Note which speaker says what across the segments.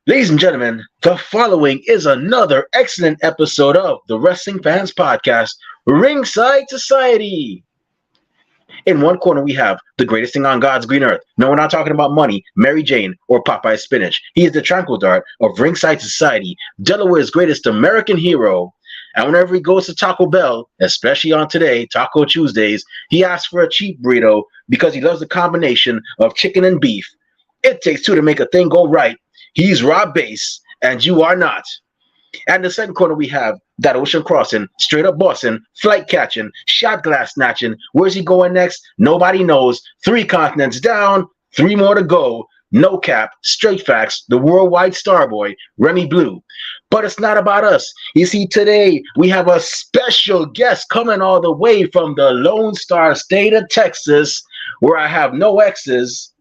Speaker 1: Ladies and gentlemen, the following is another excellent episode of the Wrestling Fans Podcast, Ringside Society. In one corner, we have the greatest thing on God's green earth. No, we're not talking about money, Mary Jane, or Popeye spinach. He is the tranquil dart of Ringside Society, Delaware's greatest American hero. And whenever he goes to Taco Bell, especially on today, Taco Tuesdays, he asks for a cheap burrito because he loves the combination of chicken and beef. It takes two to make a thing go right. He's Rob Bass, and you are not. And the second corner, we have that ocean crossing, straight up bossing, flight catching, shot glass snatching. Where's he going next? Nobody knows. 3 continents down, 3 more to go. No cap, straight facts, the worldwide starboy, Remy Blue. But it's not about us. You see, today we have a special guest coming all the way from the Lone Star State of Texas, where I have no exes,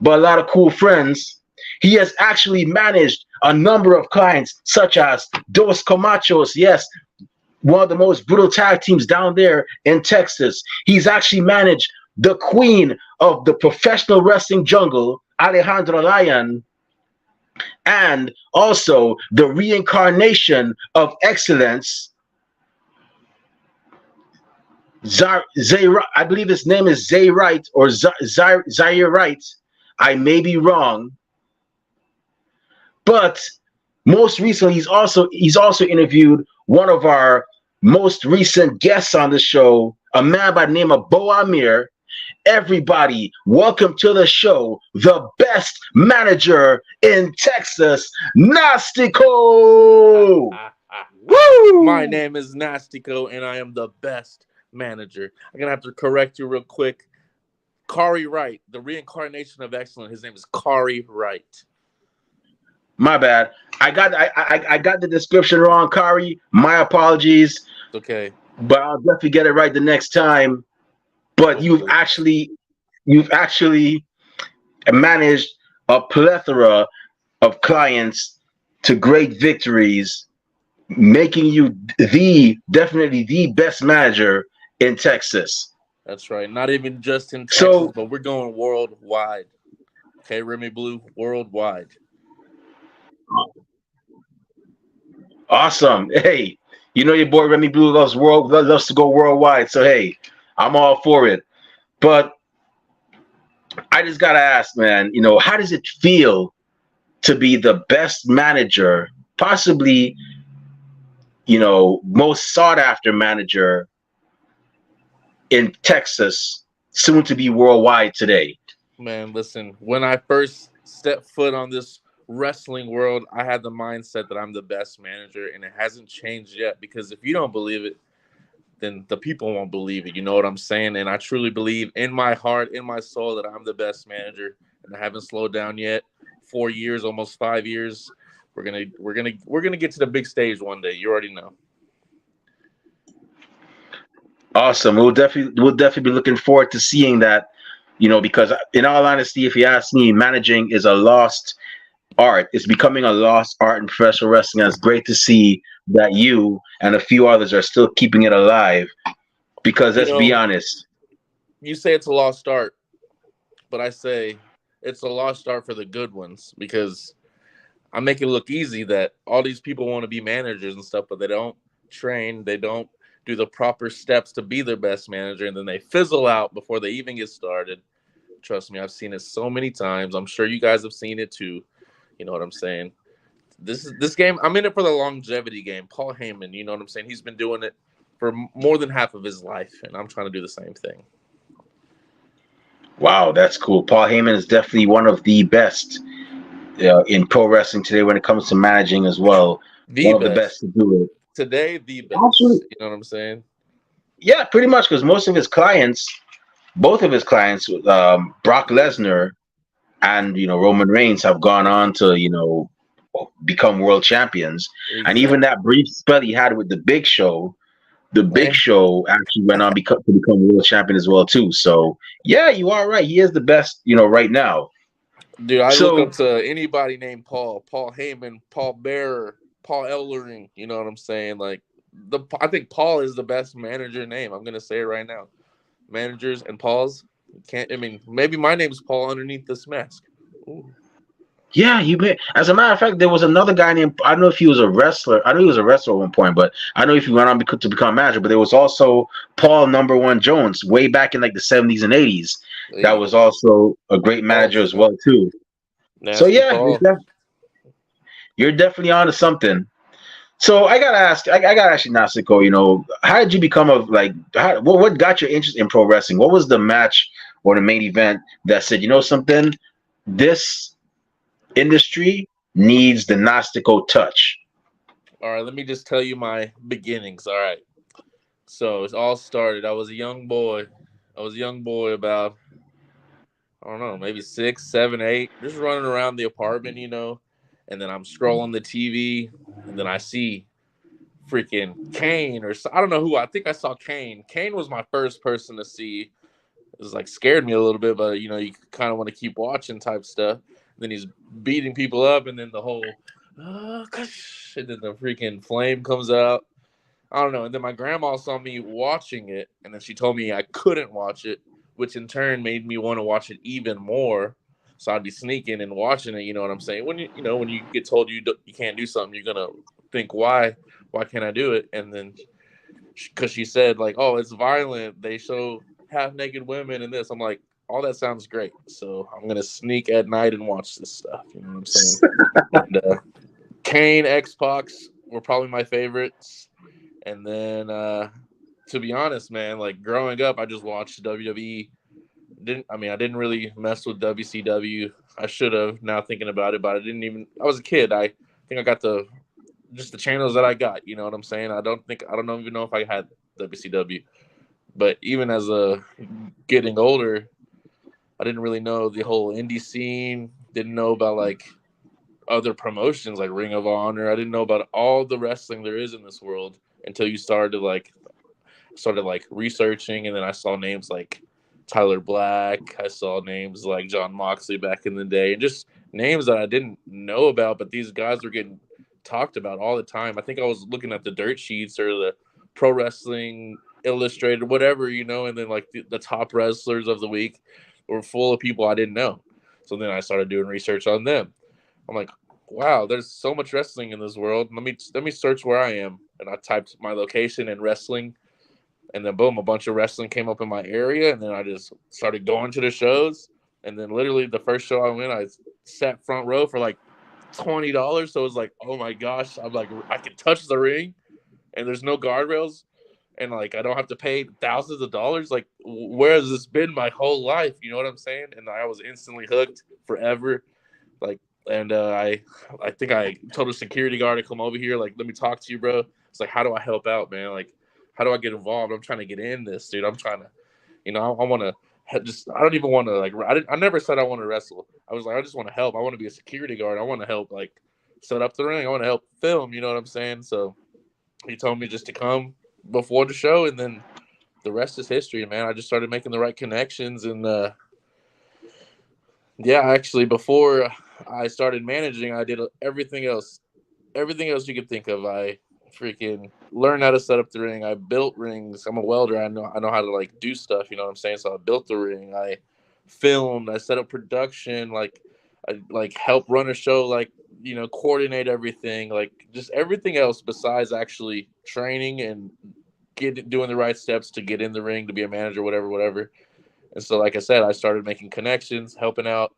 Speaker 1: but a lot of cool friends. He has actually managed a number of clients, such as Dos Camachos, yes, one of the most brutal tag teams down there in Texas. He's actually managed the queen of the professional wrestling jungle, Alejandra Lyon, and also the reincarnation of excellence, I believe his name is Zay Wright or Zaire Wright. I may be wrong. But most recently, he's also interviewed one of our most recent guests on the show, a man by the name of Bo Amir. Everybody, welcome to the show, the best manager in Texas, Nástico. Woo!
Speaker 2: My name is Nástico, and I am the best manager. I'm going to have to correct you real quick. Kari Wright, the reincarnation of excellence. His name is Kari Wright.
Speaker 1: My bad. I got the description wrong, Kari. My apologies.
Speaker 2: Okay.
Speaker 1: But I'll definitely get it right the next time. But you've actually managed a plethora of clients to great victories, making you definitely the best manager in Texas.
Speaker 2: That's right. Not even just in Texas, but we're going worldwide. Okay, Remy Blue, worldwide.
Speaker 1: Awesome. Hey, you know your boy Remy Blue loves to go worldwide. So hey, I'm all for it. But I just gotta ask, man, how does it feel to be the best manager, possibly, most sought after manager in Texas, soon to be worldwide today?
Speaker 2: Man, listen, when I first stepped foot on this wrestling world, I had the mindset that I'm the best manager, and it hasn't changed yet, because if you don't believe it, then the people won't believe it. You know what I'm saying? And I truly believe in my heart, in my soul, that I'm the best manager, and I haven't slowed down yet. 4 years, almost 5 years. We're gonna get to the big stage one day. You already know.
Speaker 1: Awesome. We'll definitely be looking forward to seeing that. Because in all honesty, if you ask me, managing is a lost art. It's becoming a lost art in professional wrestling. And it's great to see that you and a few others are still keeping it alive. Because let's be honest.
Speaker 2: You say it's a lost art, but I say it's a lost art for the good ones, because I make it look easy that all these people want to be managers and stuff, but they don't train, they don't do the proper steps to be their best manager, and then they fizzle out before they even get started. Trust me, I've seen it so many times. I'm sure you guys have seen it too. You know what I'm saying? This game, I'm in it for the longevity game. Paul Heyman, you know what I'm saying? He's been doing it for more than half of his life, and I'm trying to do the same thing.
Speaker 1: Wow, that's cool. Paul Heyman is definitely one of the best in pro wrestling today when it comes to managing as well. One of the best to do it.
Speaker 2: Today, the best.
Speaker 1: Actually,
Speaker 2: you know what I'm saying?
Speaker 1: Yeah, pretty much, because most of his clients, both of his clients, Brock Lesnar and Roman Reigns, have gone on to become world champions.
Speaker 2: Exactly.
Speaker 1: And even that brief spell he had with the Big Show, actually went on to become world champion as well too. So yeah, you are right. He is the best, right now.
Speaker 2: Dude, I look up to anybody named Paul Heyman, Paul Bearer, Paul Ellering. You know what I'm saying? Like I think Paul is the best manager name. I'm gonna say it right now. Managers and Pauls can't. I mean, maybe my name's Paul underneath this mask. Ooh.
Speaker 1: Yeah, you bet. As a matter of fact, there was another guy named, I don't know if he was a wrestler. I know he was a wrestler at one point, but I don't know if he went on to become manager. But there was also Paul Number One Jones way back in like the 70s and 80s. That
Speaker 2: Hey,
Speaker 1: was also a great
Speaker 2: Paul,
Speaker 1: manager as
Speaker 2: man.
Speaker 1: well too. So
Speaker 2: Nasty
Speaker 1: yeah,
Speaker 2: Paul.
Speaker 1: you're definitely onto something. So I gotta ask, I gotta ask you, Nasico. How did you become what got your interest in pro wrestling? What was the match or the main event that said, you know something, this industry needs the Gnostico touch?
Speaker 2: All right, let me just tell you my beginnings. All right. So it all started. I was a young boy. I was a young boy about, I don't know, maybe 6, 7, 8, just running around the apartment, and then I'm scrolling the TV, and then I see freaking Kane I don't know who. I think I saw Kane. Kane was my first person to see. It was like scared me a little bit, but you kind of want to keep watching type stuff. And then he's beating people up, and then the whole, and then the freaking flame comes out. I don't know. And then my grandma saw me watching it, and then she told me I couldn't watch it, which in turn made me want to watch it even more. So I'd be sneaking and watching it. You know what I'm saying? When you get told you can't do something, you're gonna think why can't I do it? And then because she said like, oh, it's violent. They show half naked women and this. I'm like, all that sounds great. So I'm gonna sneak at night and watch this stuff. You know what I'm saying? And Kane, X Pac were probably my favorites. And then, to be honest, man, like growing up, I just watched WWE. I didn't really mess with WCW. I should have now thinking about it, but I didn't even. I was a kid. I think I got the channels that I got. You know what I'm saying? I don't even know if I had WCW. But even as a getting older, I didn't really know the whole indie scene. Didn't know about like other promotions like Ring of Honor. I didn't know about all the wrestling there is in this world until you started like researching, and then I saw names like Tyler Black. I saw names like John Moxley back in the day, and just names that I didn't know about, but these guys were getting talked about all the time. I think I was looking at the dirt sheets or the Pro Wrestling Illustrated, whatever, and then like the top wrestlers of the week were full of people I didn't know. So then I started doing research on them. I'm like, wow, there's so much wrestling in this world. Let me search where I am, and I typed my location and wrestling, and then boom, a bunch of wrestling came up in my area, and then I just started going to the shows. And then literally the first show I went, I sat front row for like $20. So it was like, oh my gosh, I'm like, I can touch the ring, and there's no guardrails, and like I don't have to pay thousands of dollars. Like, where has this been my whole life? You know what I'm saying? And I was instantly hooked forever. Like, and I think I told a security guard to come over here. Like, let me talk to you, bro. It's like, how do I help out, man? Like, how do I get involved? I'm trying to get in this, dude. I'm trying to, I want to just. I don't even want to like. I never said I want to wrestle. I was like, I just want to help. I want to be a security guard. I want to help like set up the ring. I want to help film. You know what I'm saying? So he told me just to come before the show, and then the rest is history, man. I just started making the right connections, and yeah, actually, before I started managing, I did everything else you could think of. I freaking learned how to set up the ring. I built rings. I'm a welder. I know how to like do stuff. You know what I'm saying? So I built the ring. I filmed. I set up production. Like I like help run a show. Like coordinate everything. Like just everything else besides actually training and doing the right steps to get in the ring to be a manager, whatever, whatever. And so, like I said, I started making connections, helping out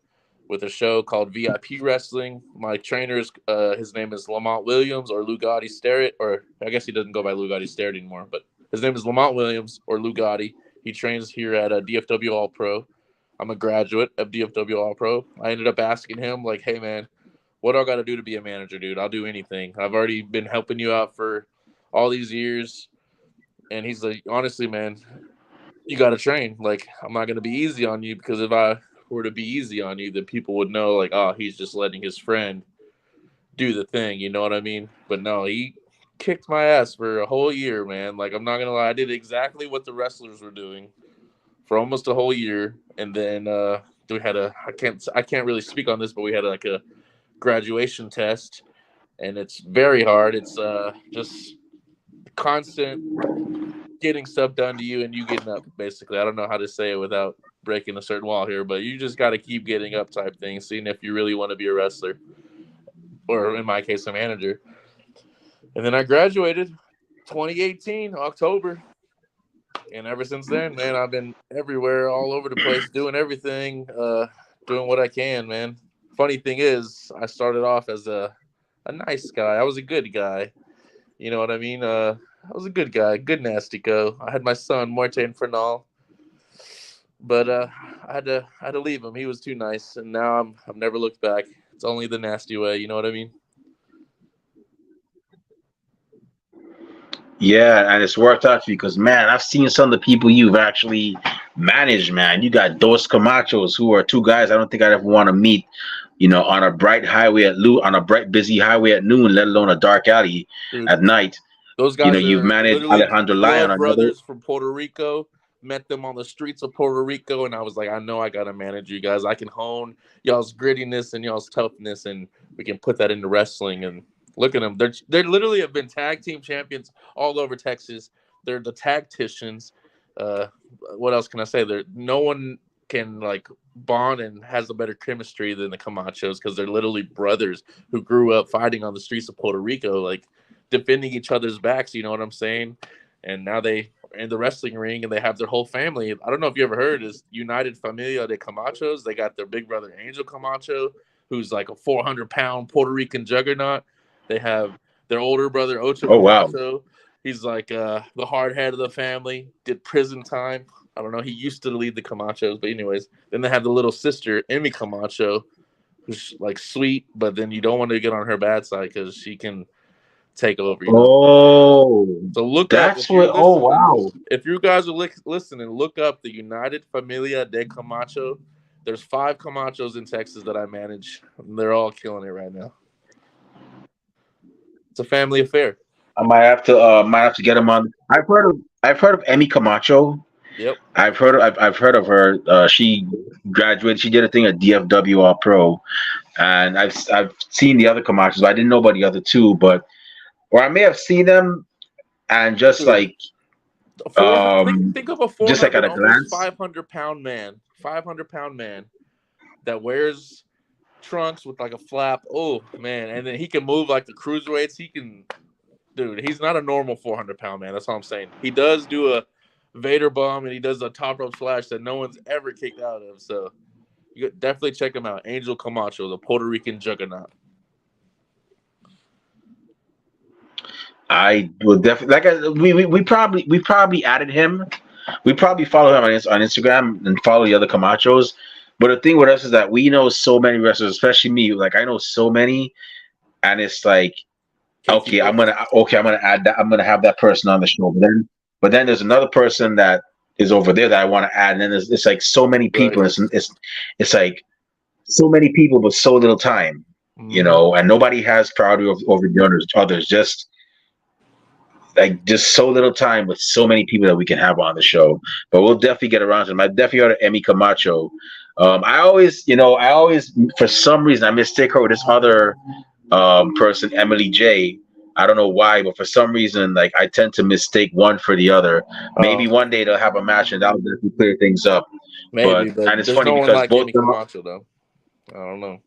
Speaker 2: with a show called VIP Wrestling. My trainer his name is Lamont Williams or Lou Gotti Starrett, or I guess he doesn't go by Lou Gotti Starrett anymore, but his name is Lamont Williams or Lou Gotti. He trains here at DFW All Pro. I'm a graduate of DFW All Pro. I ended up asking him, like, hey, man, what do I got to do to be a manager, dude? I'll do anything. I've already been helping you out for all these years. And he's like, honestly, man, you got to train. Like, I'm not going to be easy on you, because if I were to be easy on you, then people would know, like, oh, he's just letting his friend do the thing. You know what I mean? But no, he kicked my ass for a whole year, man. Like, I'm not going to lie. I did exactly what the wrestlers were doing for almost a whole year. And then we had I can't really speak on this, but we had like a graduation test, and it's very hard. It's just constant getting stuff done to you and you getting up, basically. I don't know how to say it without breaking a certain wall here, but you just got to keep getting up type thing, seeing if you really want to be a wrestler, or in my case, a manager. And then I graduated 2018, October. And ever since then, man, I've been everywhere, all over the place, doing everything, doing what I can, man. Funny thing is, I started off as a nice guy. I was a good guy. You know what I mean? I was a good guy, good Nástico. I had my son, Morte Infernal. But I had to leave him. He was too nice, and now I've never looked back. It's only the nasty way, you know what I mean?
Speaker 1: Yeah, and it's worked out for you because, man, I've seen some of the people you've actually managed, man. You got Dos Camachos, who are two guys I don't think I'd ever want to meet, on a bright highway on a bright, busy highway at noon, let alone a dark alley
Speaker 2: Dude,
Speaker 1: at night.
Speaker 2: those guys
Speaker 1: You've
Speaker 2: are
Speaker 1: managed
Speaker 2: literally
Speaker 1: Alejandro Lyon,
Speaker 2: blood
Speaker 1: another.
Speaker 2: brothers from Puerto Rico. Met them on the streets of Puerto Rico, and I was like, I know I gotta manage you guys. I can hone y'all's grittiness and y'all's toughness, and we can put that into wrestling. And look at them; they literally have been tag team champions all over Texas. They're the tacticians. Uh, what else can I say? No one can like bond and has a better chemistry than the Camachos because they're literally brothers who grew up fighting on the streets of Puerto Rico, like defending each other's backs. You know what I'm saying? And now they are in the wrestling ring and they have their whole family. I don't know if you ever heard is United Familia de Camachos. They got their big brother Angel Camacho, who's like a 400-pound Puerto Rican juggernaut. They have their older brother Ocho
Speaker 1: Oh, wow.
Speaker 2: Camacho. He's like the hard head of the family. Did prison time. I don't know. He used to lead the Camachos, but anyways. Then they have the little sister Emmy Camacho, who's like sweet, but then you don't want to get on her bad side because she can take over.
Speaker 1: Oh,
Speaker 2: So look up
Speaker 1: that's
Speaker 2: if you're
Speaker 1: what. Oh,
Speaker 2: listening.
Speaker 1: wow.
Speaker 2: If you guys are listening, look up the United Familia de Camacho. There's 5 Camachos in Texas that I manage. And they're all killing it right now. It's a family affair.
Speaker 1: I might have to get him on. I've heard of Emmy Camacho.
Speaker 2: Yep.
Speaker 1: I've heard of her. She graduated. She did a thing at DFW All Pro, and I've seen the other Camachos. But I didn't know about the other two, or I may have seen them and just
Speaker 2: Dude,
Speaker 1: like
Speaker 2: think of a
Speaker 1: just like at
Speaker 2: 400,
Speaker 1: a
Speaker 2: almost
Speaker 1: glance.
Speaker 2: 500-pound man, 500-pound man that wears trunks with like a flap. Oh man, and then he can move like the cruiserweights. Dude, he's not a normal 400-pound man. That's all I'm saying. He does do a Vader bomb and he does a top rope splash that no one's ever kicked out of. So you definitely check him out. Angel Camacho, the Puerto Rican juggernaut.
Speaker 1: I will definitely we probably added him. We probably follow him on Instagram and follow the other Camachos. But the thing with us is that we know so many wrestlers, especially me. Like I know so many, and it's like,
Speaker 2: Can't keep up.
Speaker 1: I'm gonna add that. I'm gonna have that person on the show. But then there's another person that is over there that I want to add. And then it's like so many people.
Speaker 2: Right.
Speaker 1: It's like so many people, but so little time. And nobody has priority over the others. Just so little time with so many people that we can have on the show. But we'll definitely get around to them. I definitely heard of Emmy Camacho. I always, for some reason, I mistake her with this other person, Emily J. I don't know why, but for some reason, like I tend to mistake one for the other. Maybe one day they'll have a match and that'll definitely clear things up.
Speaker 2: Maybe,
Speaker 1: And
Speaker 2: but
Speaker 1: it's
Speaker 2: there's
Speaker 1: funny
Speaker 2: no one
Speaker 1: because
Speaker 2: like
Speaker 1: both
Speaker 2: Amy
Speaker 1: of them,
Speaker 2: Camacho though. I don't know.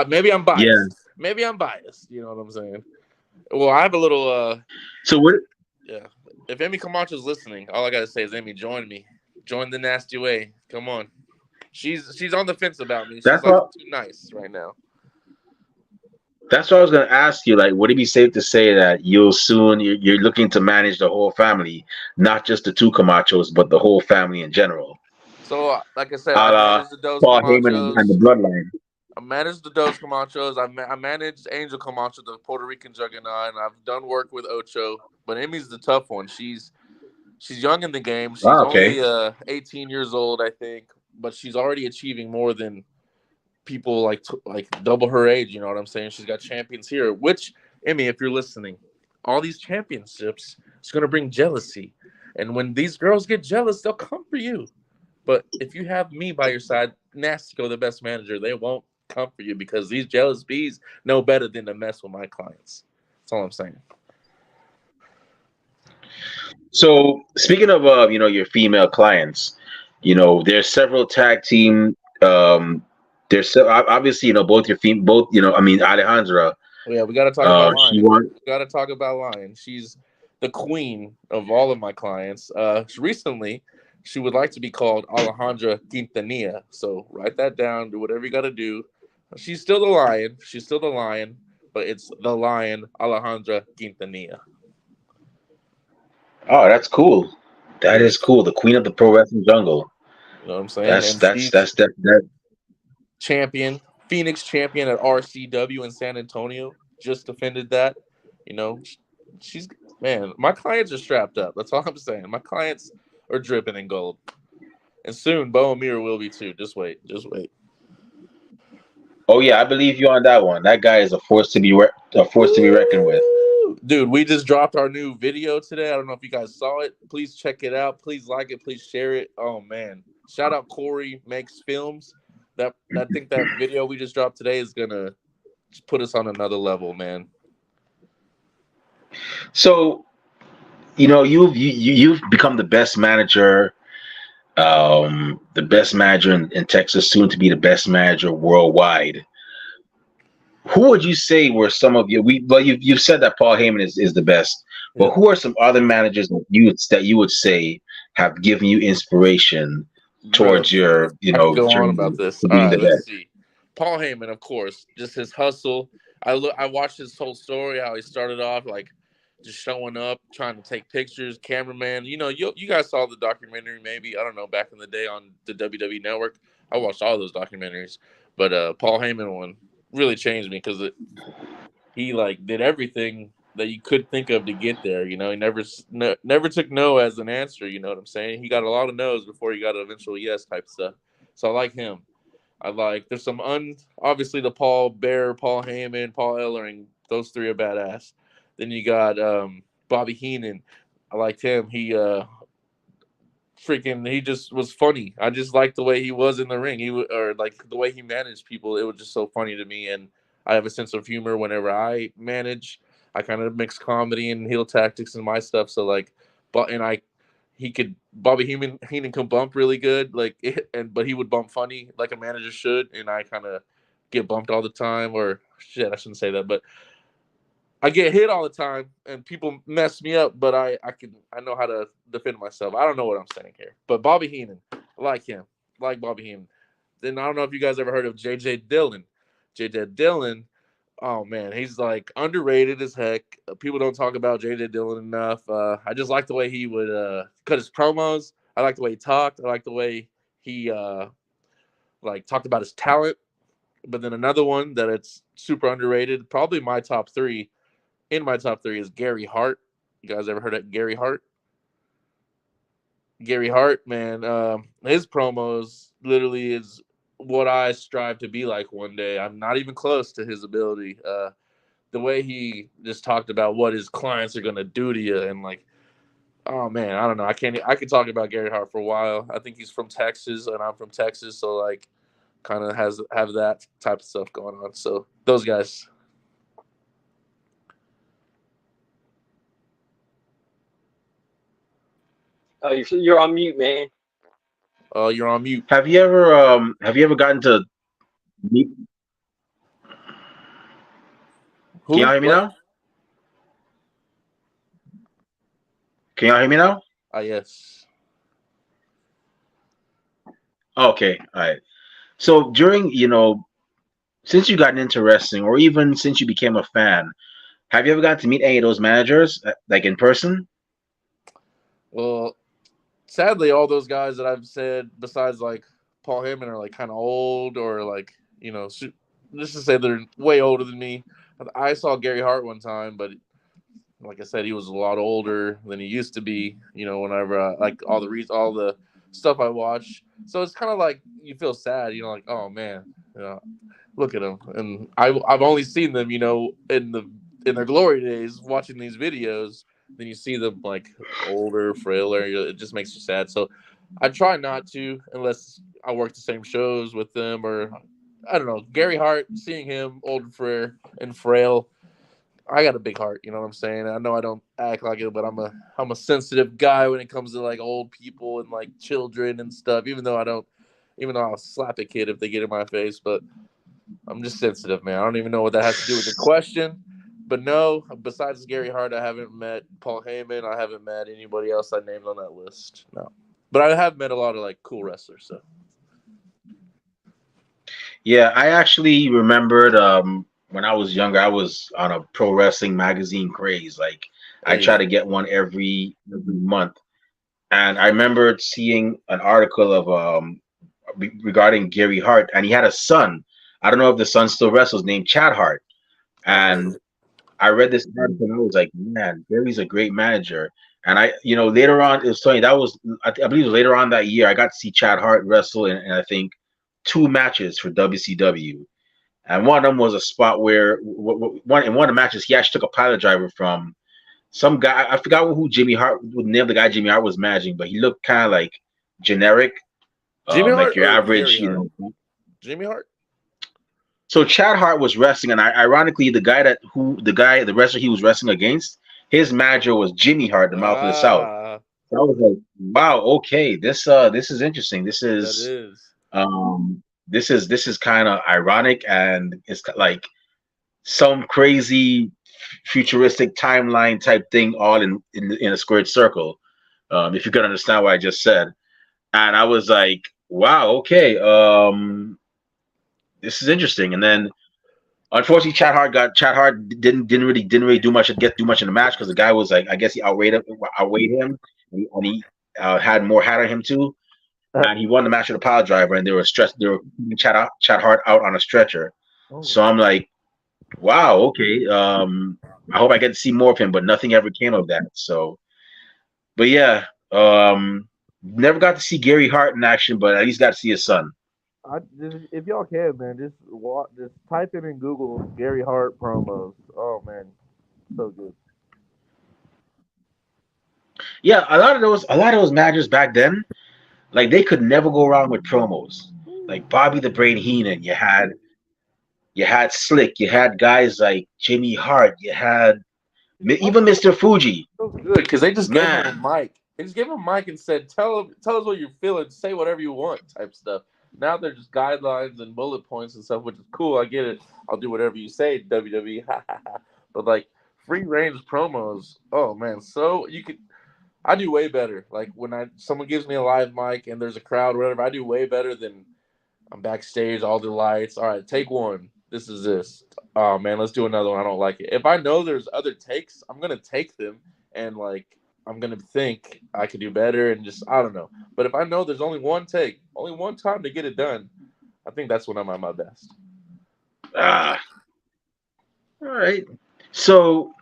Speaker 2: Maybe I'm
Speaker 1: yeah.
Speaker 2: biased. Maybe I'm biased. You know what I'm saying? Well, I have a little.
Speaker 1: So what?
Speaker 2: Yeah. If Amy Camacho's listening, all I gotta say is, Amy, join me. Join the nasty way. Come on. She's on the fence about me. She's
Speaker 1: That's
Speaker 2: like
Speaker 1: what.
Speaker 2: too nice right now.
Speaker 1: That's what I was going to ask you. Like, would it be safe to say that you're looking to manage the whole family, not just the two Camachos, but the whole family in general,
Speaker 2: So, like I said,
Speaker 1: a
Speaker 2: I
Speaker 1: la
Speaker 2: managed the Dos
Speaker 1: Paul Heyman and the
Speaker 2: Camachos.
Speaker 1: Bloodline?
Speaker 2: I managed the Dos Camachos. I managed Angel Camacho, the Puerto Rican juggernaut, and I've done work with Ocho. But Emmy's the tough one. She's young in the game. She's
Speaker 1: Oh, okay.
Speaker 2: only 18 years old, I think, but she's already achieving more than people like double her age. You know what I'm saying? She's got champions here. Which, Emmy, if you're listening, all these championships, it's going to bring jealousy, and when these girls get jealous, they'll come for you. But if you have me by your side, Nástico, the best manager, they won't come for you because these jealous bees know better than to mess with my clients. That's all I'm saying.
Speaker 1: So speaking of your female clients, There's several tag team. Obviously, both your feet, both, I mean, Alejandra.
Speaker 2: Yeah, we got to talk about
Speaker 1: She
Speaker 2: Lion.
Speaker 1: won.
Speaker 2: We got to talk about Lion. She's the queen of all of my clients. Recently, she would like to be called Alejandra Quintanilla. So write that down. Do whatever you got to do. She's still the Lion. She's still the Lion, but it's the Lion Alejandra Quintanilla.
Speaker 1: Oh, that's cool. That is
Speaker 2: Yes,
Speaker 1: cool. The queen of the pro wrestling jungle.
Speaker 2: you know what I'm saying.
Speaker 1: That's
Speaker 2: And
Speaker 1: that's
Speaker 2: she's
Speaker 1: that's that.
Speaker 2: champion, Phoenix champion at RCW in San Antonio. Just defended that. You know, she's man. My clients are strapped up. That's all I'm saying. My clients are dripping in gold, and soon Bo Amir will be too. Just wait. Just wait.
Speaker 1: Oh yeah, I believe you on that one. That guy is a force to be reckoned with.
Speaker 2: Woo! Dude, we just dropped our new video today. I don't know if you guys saw it. Please check it out. Please like it. Please share it. Oh man. Shout out Corey Makes Films. That I think that video we just dropped today is gonna put us on another level, man.
Speaker 1: So you've become the best manager in Texas, soon to be the best manager worldwide. Who would you say were some of your we well you've said that Paul Heyman is the best, but
Speaker 2: Yep.
Speaker 1: who are some other managers that you would say have given you inspiration
Speaker 2: Bro,
Speaker 1: towards your
Speaker 2: I can go on about
Speaker 1: journey
Speaker 2: this.
Speaker 1: to
Speaker 2: All
Speaker 1: being
Speaker 2: right,
Speaker 1: the
Speaker 2: let's
Speaker 1: best?
Speaker 2: see. Paul Heyman, of course, just his hustle. I watched his whole story, how he started off like just showing up, trying to take pictures, cameraman. You guys saw the documentary, maybe I don't know, back in the day on the WWE Network. I watched all those documentaries, but Paul Heyman one really changed me because he like did everything that you could think of to get there. He never took no as an answer. You know what I'm saying? He got a lot of no's before he got an eventual yes type stuff. So I like him. I like there's some obviously the Paul Bear, Paul Heyman, Paul Ellering. Those three are badass. Then you got Bobby Heenan. I liked him. He just was funny. I just liked the way he was in the ring. Or like the way he managed people. It was just so funny to me. And I have a sense of humor whenever I manage. I kind of mix comedy and heel tactics in my stuff. So like, Bobby Heenan can bump really good. Like, but he would bump funny like a manager should. And I kind of get bumped all the time. Or shit, I shouldn't say that, but I get hit all the time, and people mess me up. But I know how to defend myself. I don't know what I'm saying here, but Bobby Heenan, I like him, I like Bobby Heenan. Then I don't know if you guys ever heard of JJ Dillon. JJ Dillon, oh man, he's like underrated as heck. People don't talk about JJ Dillon enough. I just like the way he would cut his promos. I like the way he talked. I like the way he like talked about his talent. But then another one that it's super underrated, probably my top three is Gary Hart. You guys ever heard of Gary Hart? Gary Hart, man, his promos literally is what I strive to be like one day. I'm not even close to his ability. The way he just talked about what his clients are gonna do to you, and like, oh man, I don't know. I could talk about Gary Hart for a while. I think he's from Texas, and I'm from Texas, so like, kind of have that type of stuff going on. So those guys.
Speaker 3: Oh, you're on mute, man.
Speaker 2: You're on mute.
Speaker 1: Have you ever gotten to meet? Can y'all
Speaker 2: Who?
Speaker 1: hear me
Speaker 2: What?
Speaker 1: now? Can y'all hear me now?
Speaker 2: Yes.
Speaker 1: Okay, all right. So during, since you gotten into wrestling, or even since you became a fan, have you ever gotten to meet any of those managers, like in person?
Speaker 2: Well, sadly, all those guys that I've said, besides like Paul Heyman, are like kind of old or like let's just say they're way older than me. I saw Gary Hart one time, but like I said, he was a lot older than he used to be. Whenever like all the stuff I watch, so it's kind of like you feel sad. Like, oh man, look at them. And I've only seen them, in their glory days, watching these videos. Then you see them like older, frailer. It just makes you sad. So I try not to unless I work the same shows with them, or I don't know. Gary Hart, seeing him old and frail, I got a big heart. You know what I'm saying? I know I don't act like it, but I'm a sensitive guy when it comes to like old people and like children and stuff. Even though I'll slap a kid if they get in my face, but I'm just sensitive, man. I don't even know what that has to do with the question. But no, besides Gary Hart, I haven't met Paul Heyman. I haven't met anybody else I named on that list. No, but I have met a lot of like cool wrestlers. So
Speaker 1: Yeah, I actually remembered when I was younger, I was on a pro wrestling magazine craze. Like I try
Speaker 2: hey,
Speaker 1: to get one every month. And I remembered seeing an article of regarding Gary Hart, and he had a son. I don't know if the son still wrestles, named Chad Hart.
Speaker 2: I've heard of
Speaker 1: And
Speaker 2: it.
Speaker 1: I read this article and I was like, man, Gary's a great manager. And later on, it was funny. That was, I believe, it was later on that year. I got to see Chad Hart wrestle in I think two matches for WCW, and one of them was a spot where one of the matches he actually took a pilot driver from some guy. I forgot who Jimmy Hart would name the guy Jimmy Hart was managing, but he looked kind of like generic,
Speaker 2: Jimmy
Speaker 1: like
Speaker 2: Hart
Speaker 1: your
Speaker 2: or
Speaker 1: average,
Speaker 2: Gary Hart? Jimmy Hart.
Speaker 1: So Chad Hart was wrestling, and ironically, the wrestler he was wrestling against, his manager was Jimmy Hart, the Mouth of the South.
Speaker 2: Ah,
Speaker 1: So I was like, wow, okay, this is interesting.
Speaker 2: that is.
Speaker 1: This is kind of ironic, and it's like some crazy futuristic timeline type thing, all in a squared circle. If you can understand what I just said, and I was like, wow, okay, this is interesting. And then unfortunately, Chad Hart didn't really do much in the match because the guy was like, I guess he outweighed him, and he had more hat on him too, and he won the match with a pile driver, and they were putting Chad Hart out on a stretcher.
Speaker 2: Oh,
Speaker 1: So I'm like, wow, okay, I hope I get to see more of him, but nothing ever came of that. So, but yeah, never got to see Gary Hart in action, but at least got to see his son.
Speaker 2: if y'all can, man, just type it in Google Gary Hart promos. Oh man, so good.
Speaker 1: Yeah, a lot of those matches back then, like they could never go wrong with promos. Like Bobby the Brain Heenan, you had Slick, you had guys like Jimmy Hart, you had even Mr. Fuji.
Speaker 2: So good because they just gave him a
Speaker 1: Man,
Speaker 2: mic. They just gave him a mic and said, tell us what you're feeling, say whatever you want," type stuff. Now they're just guidelines and bullet points and stuff, which is cool. I get it. I'll do whatever you say, WWE. But like free range promos, oh man, so you could. I do way better. Like when someone gives me a live mic and there's a crowd, or whatever. I do way better than I'm backstage, all the lights. All right, take one. This is this. Oh man, let's do another one. I don't like it. If I know there's other takes, I'm gonna take them and like I'm gonna think I could do better and just I don't know. But if I know there's only one take, only one time to get it done, I think that's when I'm at my best.
Speaker 1: ah, all right. So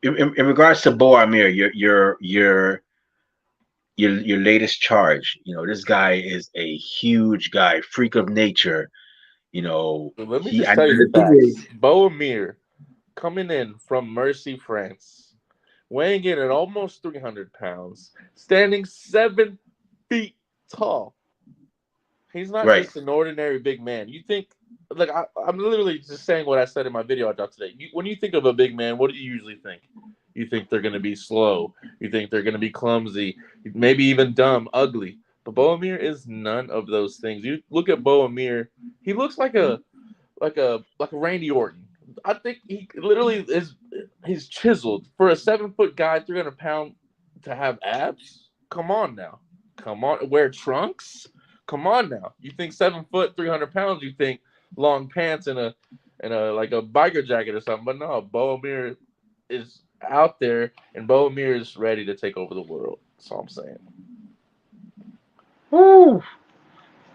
Speaker 1: in regards to Bo Amir, your latest charge. This guy is a huge guy, freak of nature.
Speaker 2: So let me
Speaker 1: He
Speaker 2: just
Speaker 1: and
Speaker 2: tell you
Speaker 1: the
Speaker 2: the
Speaker 1: thing
Speaker 2: facts.
Speaker 1: is,
Speaker 2: Bo Amir coming in from Mercy, France, weighing in at almost 300 pounds, standing 7 feet tall. He's not
Speaker 1: right.
Speaker 2: just an ordinary big man. You think, like, I'm literally just saying what I said in my video I dropped today. When you think of a big man, what do you usually think? You think they're going to be slow. You think they're going to be clumsy, maybe even dumb, ugly. But Bo Amir is none of those things. You look at Bo Amir, he looks like a Randy Orton. I think he literally is. He's chiseled for a 7 foot guy, 300 pound to have abs. Come on now, come on. Wear trunks. Come on now. You think 7 foot, 300 pounds? You think long pants and a like a biker jacket or something? But no, Bo Amir is out there, and Bo Amir is ready to take over the world. That's all I'm saying.
Speaker 1: Woo.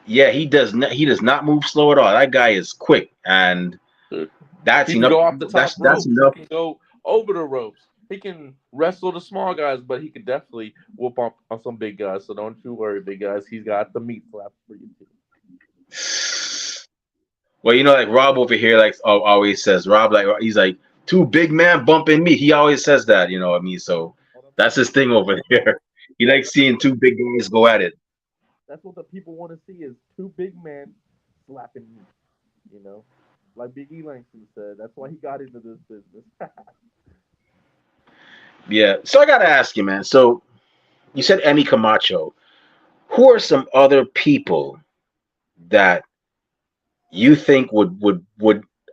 Speaker 1: Yeah, he does not move slow at all. That guy is quick, and
Speaker 2: Dude.
Speaker 1: that's
Speaker 2: He can
Speaker 1: enough.
Speaker 2: go off the top
Speaker 1: That's
Speaker 2: ropes. He
Speaker 1: enough.
Speaker 2: can go over the ropes. He can wrestle the small guys, but he could definitely whoop on some big guys. So don't you worry, big guys. He's got the meat flaps for you too.
Speaker 1: Well, like Rob over here, like always says, Rob, like he's like two big man bumping me. He always says that. You know what I mean? So that's his thing over there. He likes seeing two big guys go at it.
Speaker 2: That's what the people want to see is two big men slapping me. You know. Like Big E Langston said, that's why he got into this business.
Speaker 1: Yeah. So I gotta ask you, man. So you said Emmy Camacho. Who are some other people that you think would?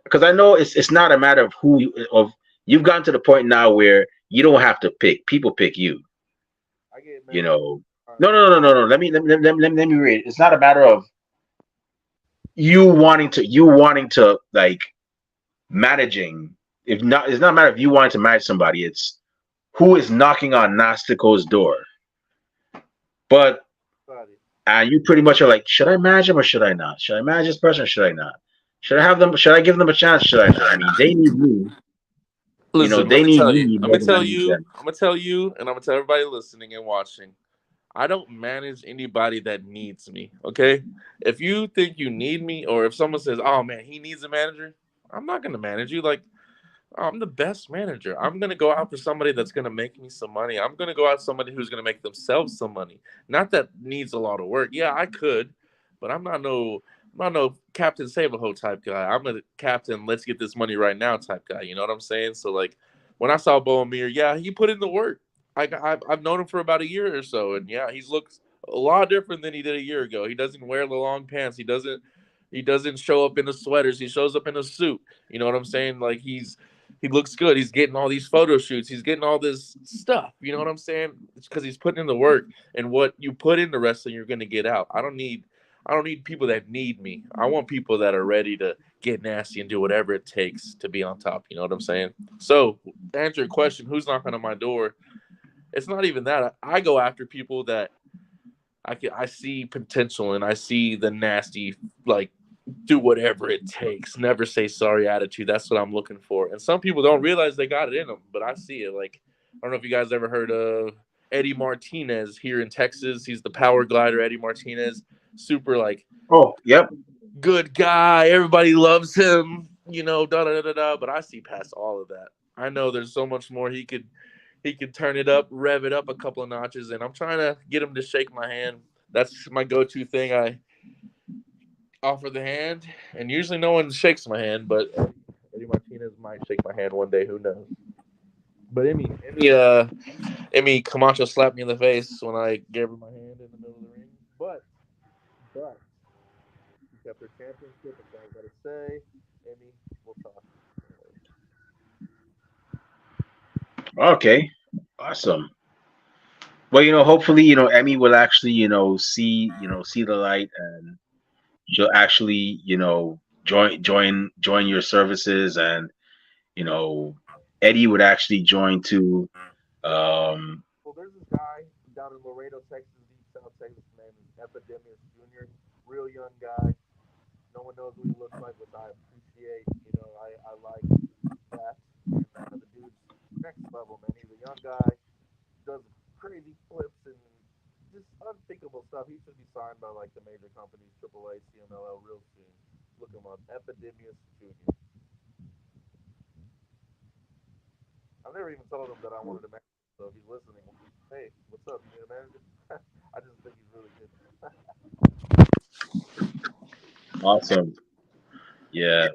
Speaker 1: Because I know it's not a matter of who of you've gotten to the point now where you don't have to pick. People pick you.
Speaker 2: I get
Speaker 1: You
Speaker 2: mad.
Speaker 1: know. No. Let me read. It's not a matter of you wanting to like managing. If not, it's not a matter of you wanting to manage somebody. It's who is knocking on Nastico's door. But and you pretty much are like, should I manage him or should I not? Should I manage this person or should I not? Should I have them? Should I give them a chance? Should I not? I mean, they need me.
Speaker 2: Listen, let
Speaker 1: They
Speaker 2: me
Speaker 1: need
Speaker 2: tell you.
Speaker 1: me
Speaker 2: I'm
Speaker 1: more
Speaker 2: gonna
Speaker 1: than I
Speaker 2: tell
Speaker 1: need
Speaker 2: you.
Speaker 1: them.
Speaker 2: I'm gonna tell you, and I'm gonna tell everybody listening and watching. I don't manage anybody that needs me. Okay, if you think you need me, or if someone says, "Oh man, he needs a manager," I'm not gonna manage you. Like I'm the best manager. I'm gonna go out for somebody that's gonna make me some money. I'm gonna go out for somebody who's gonna make themselves some money. Not that needs a lot of work. Yeah, I could, but I'm not no Captain Save a Ho type guy. I'm a Captain. Let's get this money right now type guy. You know what I'm saying? So like, when I saw Bo Amir, yeah, he put in the work. I've known him for about a year or so, and yeah, he's looks a lot different than he did a year ago. He doesn't wear the long pants. He doesn't show up in the sweaters. He shows up in a suit. You know what I'm saying? Like he looks good. He's getting all these photo shoots. He's getting all this stuff. You know what I'm saying? It's because he's putting in the work, and what you put in the wrestling, you're going to get out. I don't need people that need me. I want people that are ready to get nasty and do whatever it takes to be on top. You know what I'm saying? So, to answer your question, who's knocking on my door? It's not even that. I go after people that I see potential and I see the nasty, like, do whatever it takes, never say sorry attitude. That's what I'm looking for. And some people don't realize they got it in them, but I see it. Like, I don't know if you guys ever heard of Eddie Martinez here in Texas. He's the power glider, Eddie Martinez. Super, like,
Speaker 1: Oh, yep.
Speaker 2: good guy. Everybody loves him, da da da da. But I see past all of that. I know there's so much more he could turn it up, rev it up a couple of notches, and I'm trying to get him to shake my hand. That's my go-to thing. I offer the hand, and usually no one shakes my hand, but Eddie Martinez might shake my hand one day. Who knows? But Emmy Camacho slapped me in the face when I gave her my hand in the middle of the ring. But she kept her championship. That's all I gotta say. Emmy, we'll talk.
Speaker 1: Okay. Awesome. Well, hopefully, Emmy will actually, see the light, and she'll actually, join your services, and you know, Eddie would actually join too. Um,
Speaker 2: Well, there's this guy down in Laredo, Texas, deep South Texas. His name is Epidemius Jr. Real young guy. No one knows what he looks like, which I appreciate. I like that. And the dude's next level, man. He's a young guy, does crazy flips and just unthinkable stuff. He should be signed by like the major companies, AAA, CMLL, real soon. Look him up, Epidemius Jr. I've never even told him that I wanted to manage him, so if he's listening, hey, what's up? You need a manager? I just think he's really good.
Speaker 1: awesome. Yeah.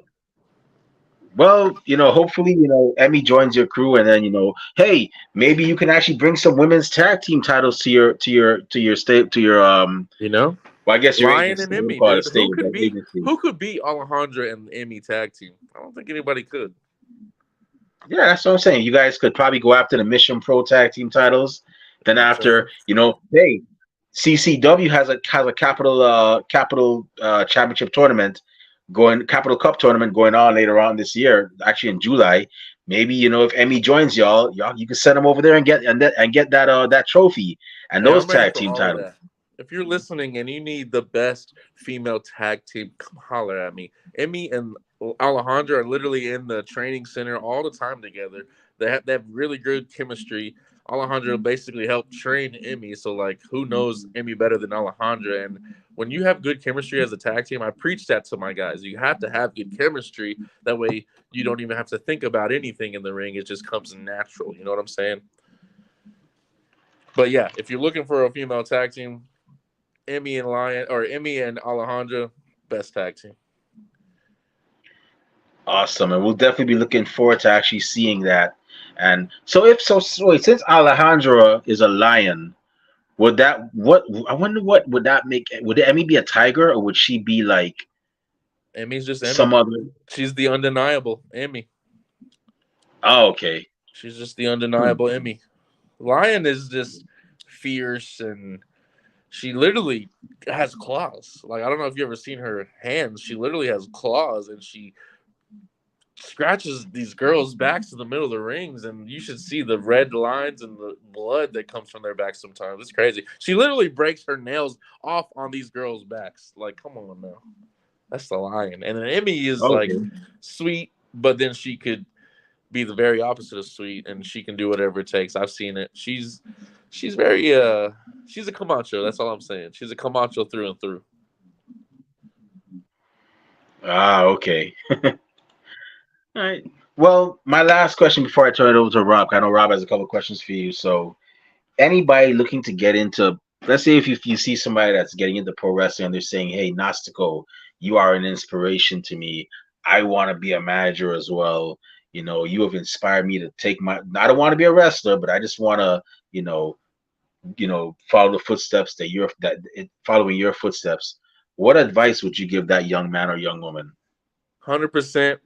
Speaker 1: Well, hopefully, Emmy joins your crew, and then, hey, maybe you can actually bring some women's tag team titles to your state to your
Speaker 2: You know,
Speaker 1: well, I guess your
Speaker 2: Lion
Speaker 1: agency.
Speaker 2: and
Speaker 1: We don't
Speaker 2: Emmy,
Speaker 1: call it a
Speaker 2: dude.
Speaker 1: state, but agency.
Speaker 2: Who could beat Alejandra and Emmy tag team? I don't think anybody could.
Speaker 1: Yeah, that's what I'm saying. You guys could probably go after the Mission Pro tag team titles.
Speaker 2: You
Speaker 1: Then
Speaker 2: know what I'm
Speaker 1: after,
Speaker 2: saying?
Speaker 1: hey, CCW has a capital championship tournament Capital Cup tournament going on later on this year, actually in July. Maybe if Emmy joins y'all you can send them over there and get that trophy and
Speaker 2: Hey,
Speaker 1: those
Speaker 2: I'm ready
Speaker 1: tag
Speaker 2: for
Speaker 1: team
Speaker 2: all of
Speaker 1: titles.
Speaker 2: that. If you're listening and you need the best female tag team, come holler at me. Emmy and Alejandra are literally in the training center all the time together. They have really good chemistry. Alejandra basically helped train Emmy, so like, who knows Emmy better than Alejandra? And when you have good chemistry as a tag team, I preach that to my guys. You have to have good chemistry. That way, you don't even have to think about anything in the ring. It just comes natural. You know what I'm saying? But yeah, if you're looking for a female tag team, Emmy and Alejandra, best tag team.
Speaker 1: Awesome, and we'll definitely be looking forward to actually seeing that. And so, if so, wait, since Alejandra is a lion, would that what I wonder what would that make? Would Emmy be a tiger, or would she be like
Speaker 2: Emmy's just Emmy.
Speaker 1: some other?
Speaker 2: She's the undeniable Emmy.
Speaker 1: Oh, okay.
Speaker 2: She's just the undeniable Emmy. Lion is just fierce, and she literally has claws. Like, I don't know if you ever seen her hands. She literally has claws, and she scratches these girls' backs in the middle of the rings, and you should see the red lines and the blood that comes from their backs sometimes. It's crazy. She literally breaks her nails off on these girls' backs. Like, come on now. That's the lion. And then Emmy is like
Speaker 1: Okay.
Speaker 2: sweet, but then she could be the very opposite of sweet, and she can do whatever it takes. I've seen it. She's very she's a Camacho. That's all I'm saying. She's a Camacho through and through.
Speaker 1: Ah, okay. All right. Well, my last question before I turn it over to Rob. I know Rob has a couple of questions for you. So, anybody looking to get into, let's say if you see somebody that's getting into pro wrestling and they're saying, "Hey, Nastico, you are an inspiration to me. I want to be a manager as well. You know, you have inspired me to take my. I don't want to be a wrestler, but I just want to, follow the footsteps following your footsteps. What advice would you give that young man or young woman?
Speaker 2: 100%,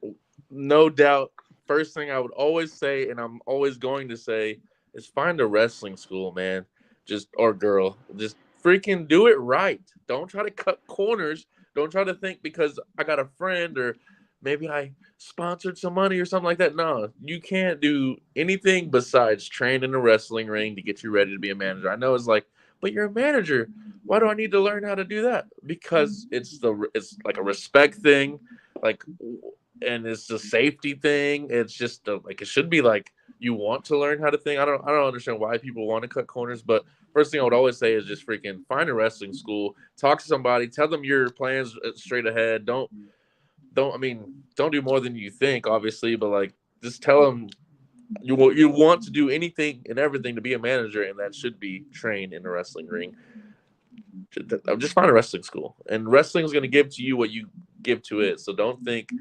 Speaker 2: no doubt. First thing I would always say, and I'm always going to say, is find a wrestling school, man. Just or girl, just freaking do it right. Don't try to cut corners. Don't try to think because I got a friend or maybe I sponsored some money or something like that. No, you can't do anything besides train in a wrestling ring to get you ready to be a manager. I know it's like, but you're a manager. Why do I need to learn how to do that? Because it's like a respect thing, like, and it's a safety thing. It's just like it should be like you want to learn how to think. I don't understand why people want to cut corners, but first thing I would always say is just freaking find a wrestling school, talk to somebody, tell them your plans straight ahead. Don't do more than you think, obviously, but like just tell them you want to do anything and everything to be a manager, and that should be trained in a wrestling ring. Just find a wrestling school, and wrestling is going to give to you what you give to it. So don't think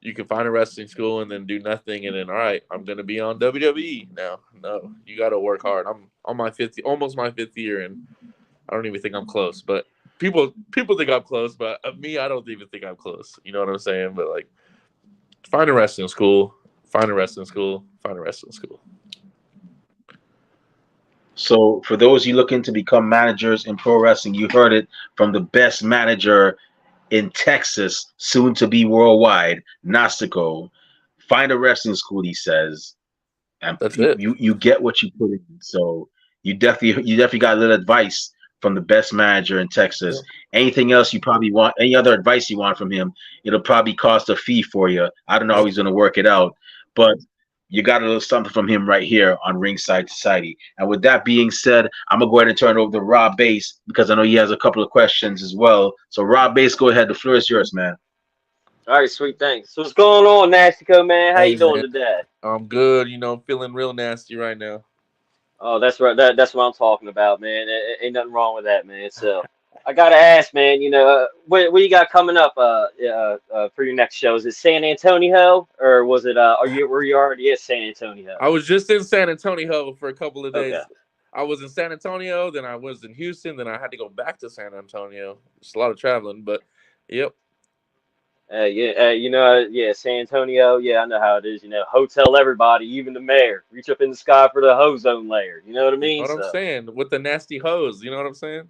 Speaker 2: you can find a wrestling school and then do nothing, and then all right, I'm going to be on WWE now. No, you got to work hard. I'm on my almost my fifth year, and I don't even think I'm close. But people think I'm close, but me, I don't even think I'm close. You know what I'm saying? But like, find a wrestling school. Find a wrestling school. Find a wrestling school.
Speaker 1: So, for those you looking to become managers in pro wrestling, you heard it from the best manager in Texas, soon to be worldwide, Nastico. Find a wrestling school, he says, and
Speaker 2: That's
Speaker 1: you,
Speaker 2: it.
Speaker 1: you you get what you put in. So you definitely got a little advice from the best manager in
Speaker 2: Yeah.
Speaker 1: Texas. Anything else you probably want, any other advice you want from him, it'll probably cost a fee for you. I don't know how
Speaker 2: Yeah.
Speaker 1: he's gonna work it out, but you got a little something from him right here on Ringside Society. And with that being said, I'm gonna go ahead and turn it over to Rob Bass because I know he has a couple of questions as well. So Rob Bass, go ahead. The floor is yours, man.
Speaker 3: All right, sweet, thanks. So what's going on, Nástico, man? How
Speaker 2: Hey
Speaker 3: you doing
Speaker 2: man,
Speaker 3: today?
Speaker 2: I'm good. I'm feeling real nasty right now.
Speaker 3: Oh, that's right. That's what I'm talking about, man. Ain't nothing wrong with that, man. So I gotta ask, man. What you got coming up for your next show? Is it San Antonio or was it were you already at San Antonio?
Speaker 2: I was just in San Antonio for a couple of
Speaker 3: Okay.
Speaker 2: days. I was in San Antonio, then I was in Houston, then I had to go back to San Antonio. It's a lot of traveling, but yep.
Speaker 3: Yeah, yeah, San Antonio. Yeah, I know how it is. Hotel everybody, even the mayor. Reach up in the sky for the ozone layer. You know what I
Speaker 2: You know
Speaker 3: mean?
Speaker 2: what I'm
Speaker 3: So,
Speaker 2: saying? With the nasty hose, you know what I'm saying?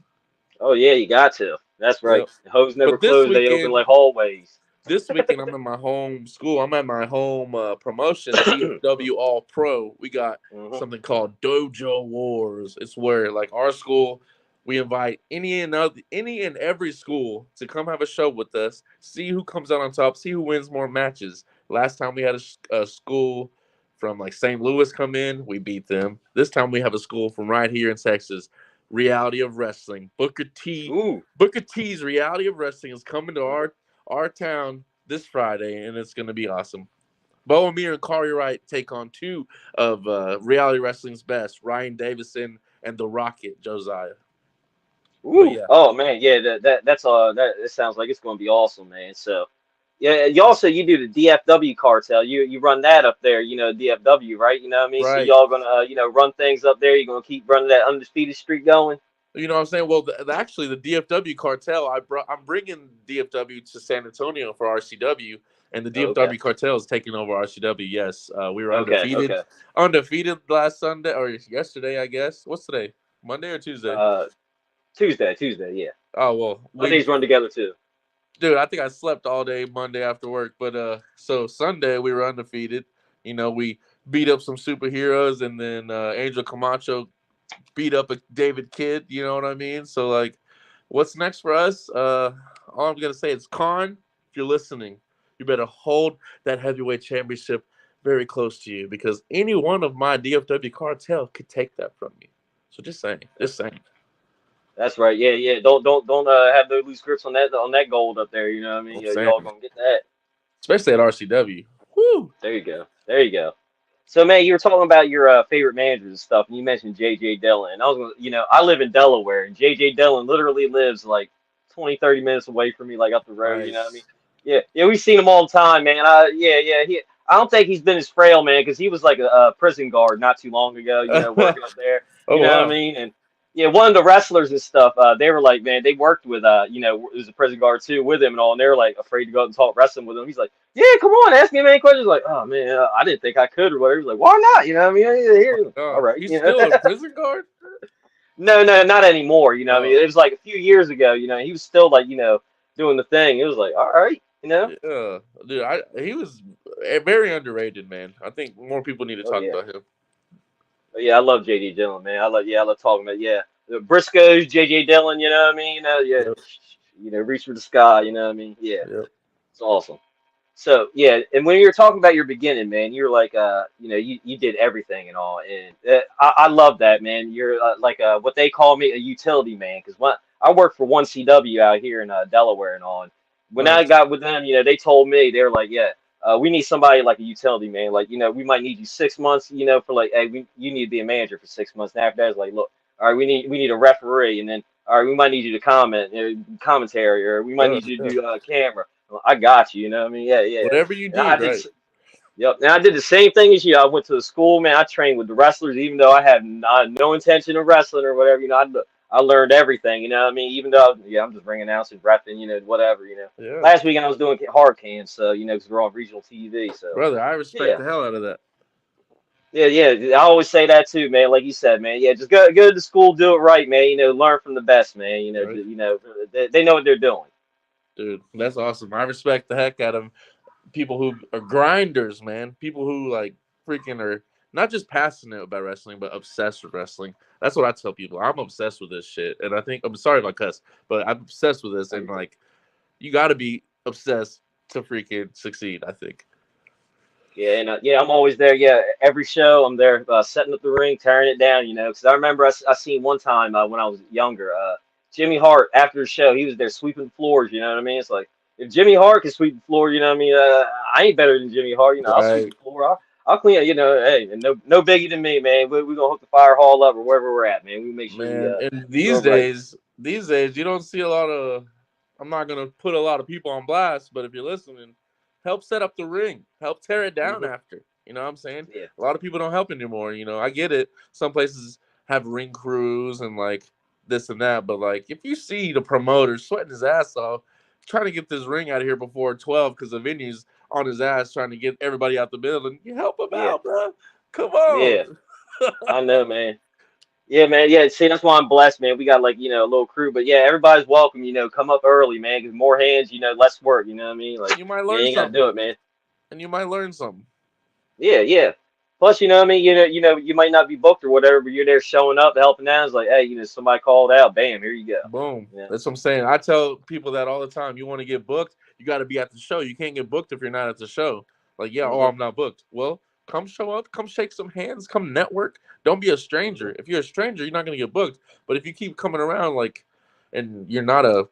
Speaker 3: oh yeah, you got to. That's right.
Speaker 2: Yep.
Speaker 3: The hose never
Speaker 2: But this
Speaker 3: close. They open
Speaker 2: weekend,
Speaker 3: like hallways.
Speaker 2: I'm at my home school. I'm at my home promotion, CFW All Pro. We got
Speaker 3: Hmm.
Speaker 2: something called Dojo Wars. It's where like our school, we invite any and every school to come have a show with us. See who comes out on top. See who wins more matches. Last time we had a school from like St. Louis come in, we beat them. This time we have a school from right here in Texas. Reality of Wrestling.
Speaker 3: Ooh.
Speaker 2: Booker T's Reality of Wrestling is coming to our town this Friday, and it's going to be awesome. Bo Amir and Kari Wright take on two of reality wrestling's best, Ryan Davison and the Rocket Josiah. But
Speaker 3: Ooh.
Speaker 2: yeah,
Speaker 3: Oh man, yeah. That sounds like it's gonna be awesome, man. So. Yeah, you do the DFW cartel. You run that up there, DFW, right? You know what I mean? So
Speaker 2: Right.
Speaker 3: y'all gonna run things up there. You're gonna keep running that undefeated streak going.
Speaker 2: You know what I'm saying? Well, actually, the DFW cartel, I'm bringing DFW to San Antonio for RCW, and the
Speaker 3: Oh, okay.
Speaker 2: DFW cartel is taking over RCW. Yes, we were
Speaker 3: Okay. Okay.
Speaker 2: undefeated last Sunday or yesterday, I guess. What's today? Monday or Tuesday?
Speaker 3: Uh, Tuesday. Yeah.
Speaker 2: Oh well,
Speaker 3: Mondays run together too.
Speaker 2: dude, I think I slept all day Monday after work. But so Sunday we were undefeated. You know, we beat up some superheroes, and then Angel Camacho beat up a David Kidd. You know what I mean? So like, what's next for us? All I'm gonna say is, Khan, if you're listening, you better hold that heavyweight championship very close to you, because any one of my DFW cartel could take that from me. So just saying, just saying.
Speaker 3: That's right. Yeah, yeah. Don't have no loose grips on that gold up there. You know what I mean?
Speaker 2: I'm
Speaker 3: Yeah,
Speaker 2: saying,
Speaker 3: y'all gonna get that.
Speaker 2: especially at RCW. Woo!
Speaker 3: There you go. There you go. So, man, you were talking about your favorite managers and stuff, and you mentioned J.J. Dillon. And I was gonna, I live in Delaware, and J.J. Dillon literally lives like 20, 30 minutes away from me, like up the road. You know what I mean?
Speaker 2: Nice.
Speaker 3: Yeah, yeah. We've seen him all the time, man. Yeah. I don't think he's been as frail, man, because he was like a prison guard not too long ago. Working up there.
Speaker 2: Oh
Speaker 3: You know what I
Speaker 2: wow.
Speaker 3: mean? And yeah, one of the wrestlers and stuff, they were like, man, they worked with, it was a prison guard too with him and all, and they were like afraid to go out and talk wrestling with him. He's like, yeah, come on, ask me any questions. Like, oh man, I didn't think I could or whatever. He's like, why not? You know what I mean? Yeah, here, all right,
Speaker 2: He's still a prison guard.
Speaker 3: No, not anymore. You know what I mean?
Speaker 2: Oh
Speaker 3: It was like a few years ago. He was still like, doing the thing. It was like, all right,
Speaker 2: yeah, dude. He was very underrated, man. I think more people need to
Speaker 3: Oh
Speaker 2: talk
Speaker 3: yeah,
Speaker 2: about him.
Speaker 3: oh, yeah. I love JD Dillon, man. I love talking about the Briscoes, JJ Dillon. You know what I mean? Yeah,
Speaker 2: Yep,
Speaker 3: reach for the sky. You know what I mean? Yeah,
Speaker 2: yep.
Speaker 3: it's awesome. So yeah, and when you were talking about your beginning, man, you're like, you did everything and all, and I love that, man. You're like what they call me, a utility man, because when I work for 1CW out here in Delaware and all, and when I
Speaker 2: Nice.
Speaker 3: got with them, they told me they were like, yeah, we need somebody like a utility man, like we might need you 6 months, for like, hey, you need to be a manager for 6 months. And after that, it's like, look, all right, we need a referee, and then all right, we might need you to commentary, or we might
Speaker 2: Oh
Speaker 3: need you to
Speaker 2: yeah.
Speaker 3: do camera. Well, I got you. You know what I mean? Yeah, yeah.
Speaker 2: Whatever you
Speaker 3: And I
Speaker 2: need,
Speaker 3: did.
Speaker 2: right?
Speaker 3: Yep. And I did the same thing as you. I went to the school, man. I trained with the wrestlers, even though I had no intention of wrestling or whatever. I learned everything. You know what I mean? Even though, I'm just ring announcing, repping, whatever.
Speaker 2: Yeah,
Speaker 3: Last weekend I was doing hard cans, so because we're on regional TV. So
Speaker 2: brother. I respect
Speaker 3: yeah,
Speaker 2: the hell out of that.
Speaker 3: yeah. I always say that too, man. Like you said, man. Yeah, just go to school, do it right, man. Learn from the best, man.
Speaker 2: Right,
Speaker 3: They know what they're doing.
Speaker 2: dude. That's awesome. I respect the heck out of people who are grinders, man. People who like freaking are not just passionate about wrestling, but obsessed with wrestling. That's what I tell people. I'm obsessed with this shit, and I think I'm sorry if I cuss, but I'm obsessed with this, and like you got to be obsessed to freaking succeed. I think.
Speaker 3: Yeah, and I'm always there. Yeah, every show I'm there, setting up the ring, tearing it down. Because I remember I seen one time when I was younger, Jimmy Hart after the show, he was there sweeping floors. You know what I mean? It's like if Jimmy Hart can sweep the floor, you know what I mean? I ain't better than Jimmy Hart. I'll sweep
Speaker 2: Right,
Speaker 3: the floor. I'll clean it. Hey, and no biggie to me, man. We gonna hook the fire hall up or wherever we're at, man. We make sure we
Speaker 2: man. And
Speaker 3: do it right.
Speaker 2: these days, you don't see a lot of. I'm not gonna put a lot of people on blast, but if you're listening, help set up the ring, help tear it down
Speaker 3: Hmm.
Speaker 2: after. You know what I'm saying?
Speaker 3: Yeah,
Speaker 2: A lot of people don't help anymore. I get it. Some places have ring crews and like this and that, but like if you see the promoter sweating his ass off, trying to get this ring out of here before 12 because the venue's on his ass trying to get everybody out the building, you help him
Speaker 3: yeah,
Speaker 2: out, bro. Come
Speaker 3: yeah.
Speaker 2: on.
Speaker 3: I know, man. Yeah, man. Yeah, see, that's why I'm blessed, man. We got like, a little crew, but yeah, everybody's welcome. Come up early, man. Because more hands, less work. You know what I mean? Like,
Speaker 2: You might
Speaker 3: yeah,
Speaker 2: learn
Speaker 3: you got to
Speaker 2: something,
Speaker 3: do it, man.
Speaker 2: and you might learn something.
Speaker 3: Yeah, yeah. Plus, you know what I mean? You might not be booked or whatever, but you're there showing up, helping out. It's like, hey, somebody called out. Bam, here you go.
Speaker 2: Boom.
Speaker 3: Yeah.
Speaker 2: That's what I'm saying. I tell people that all the time. You want to get booked, you got to be at the show. You can't get booked if you're not at the show. Like, yeah, oh,
Speaker 3: Hmm.
Speaker 2: I'm not booked. Well, come show up, come shake some hands, come network. Don't be a
Speaker 3: Hmm.
Speaker 2: stranger. If you're a stranger, you're not gonna get booked. But if you keep coming around like, and you're not a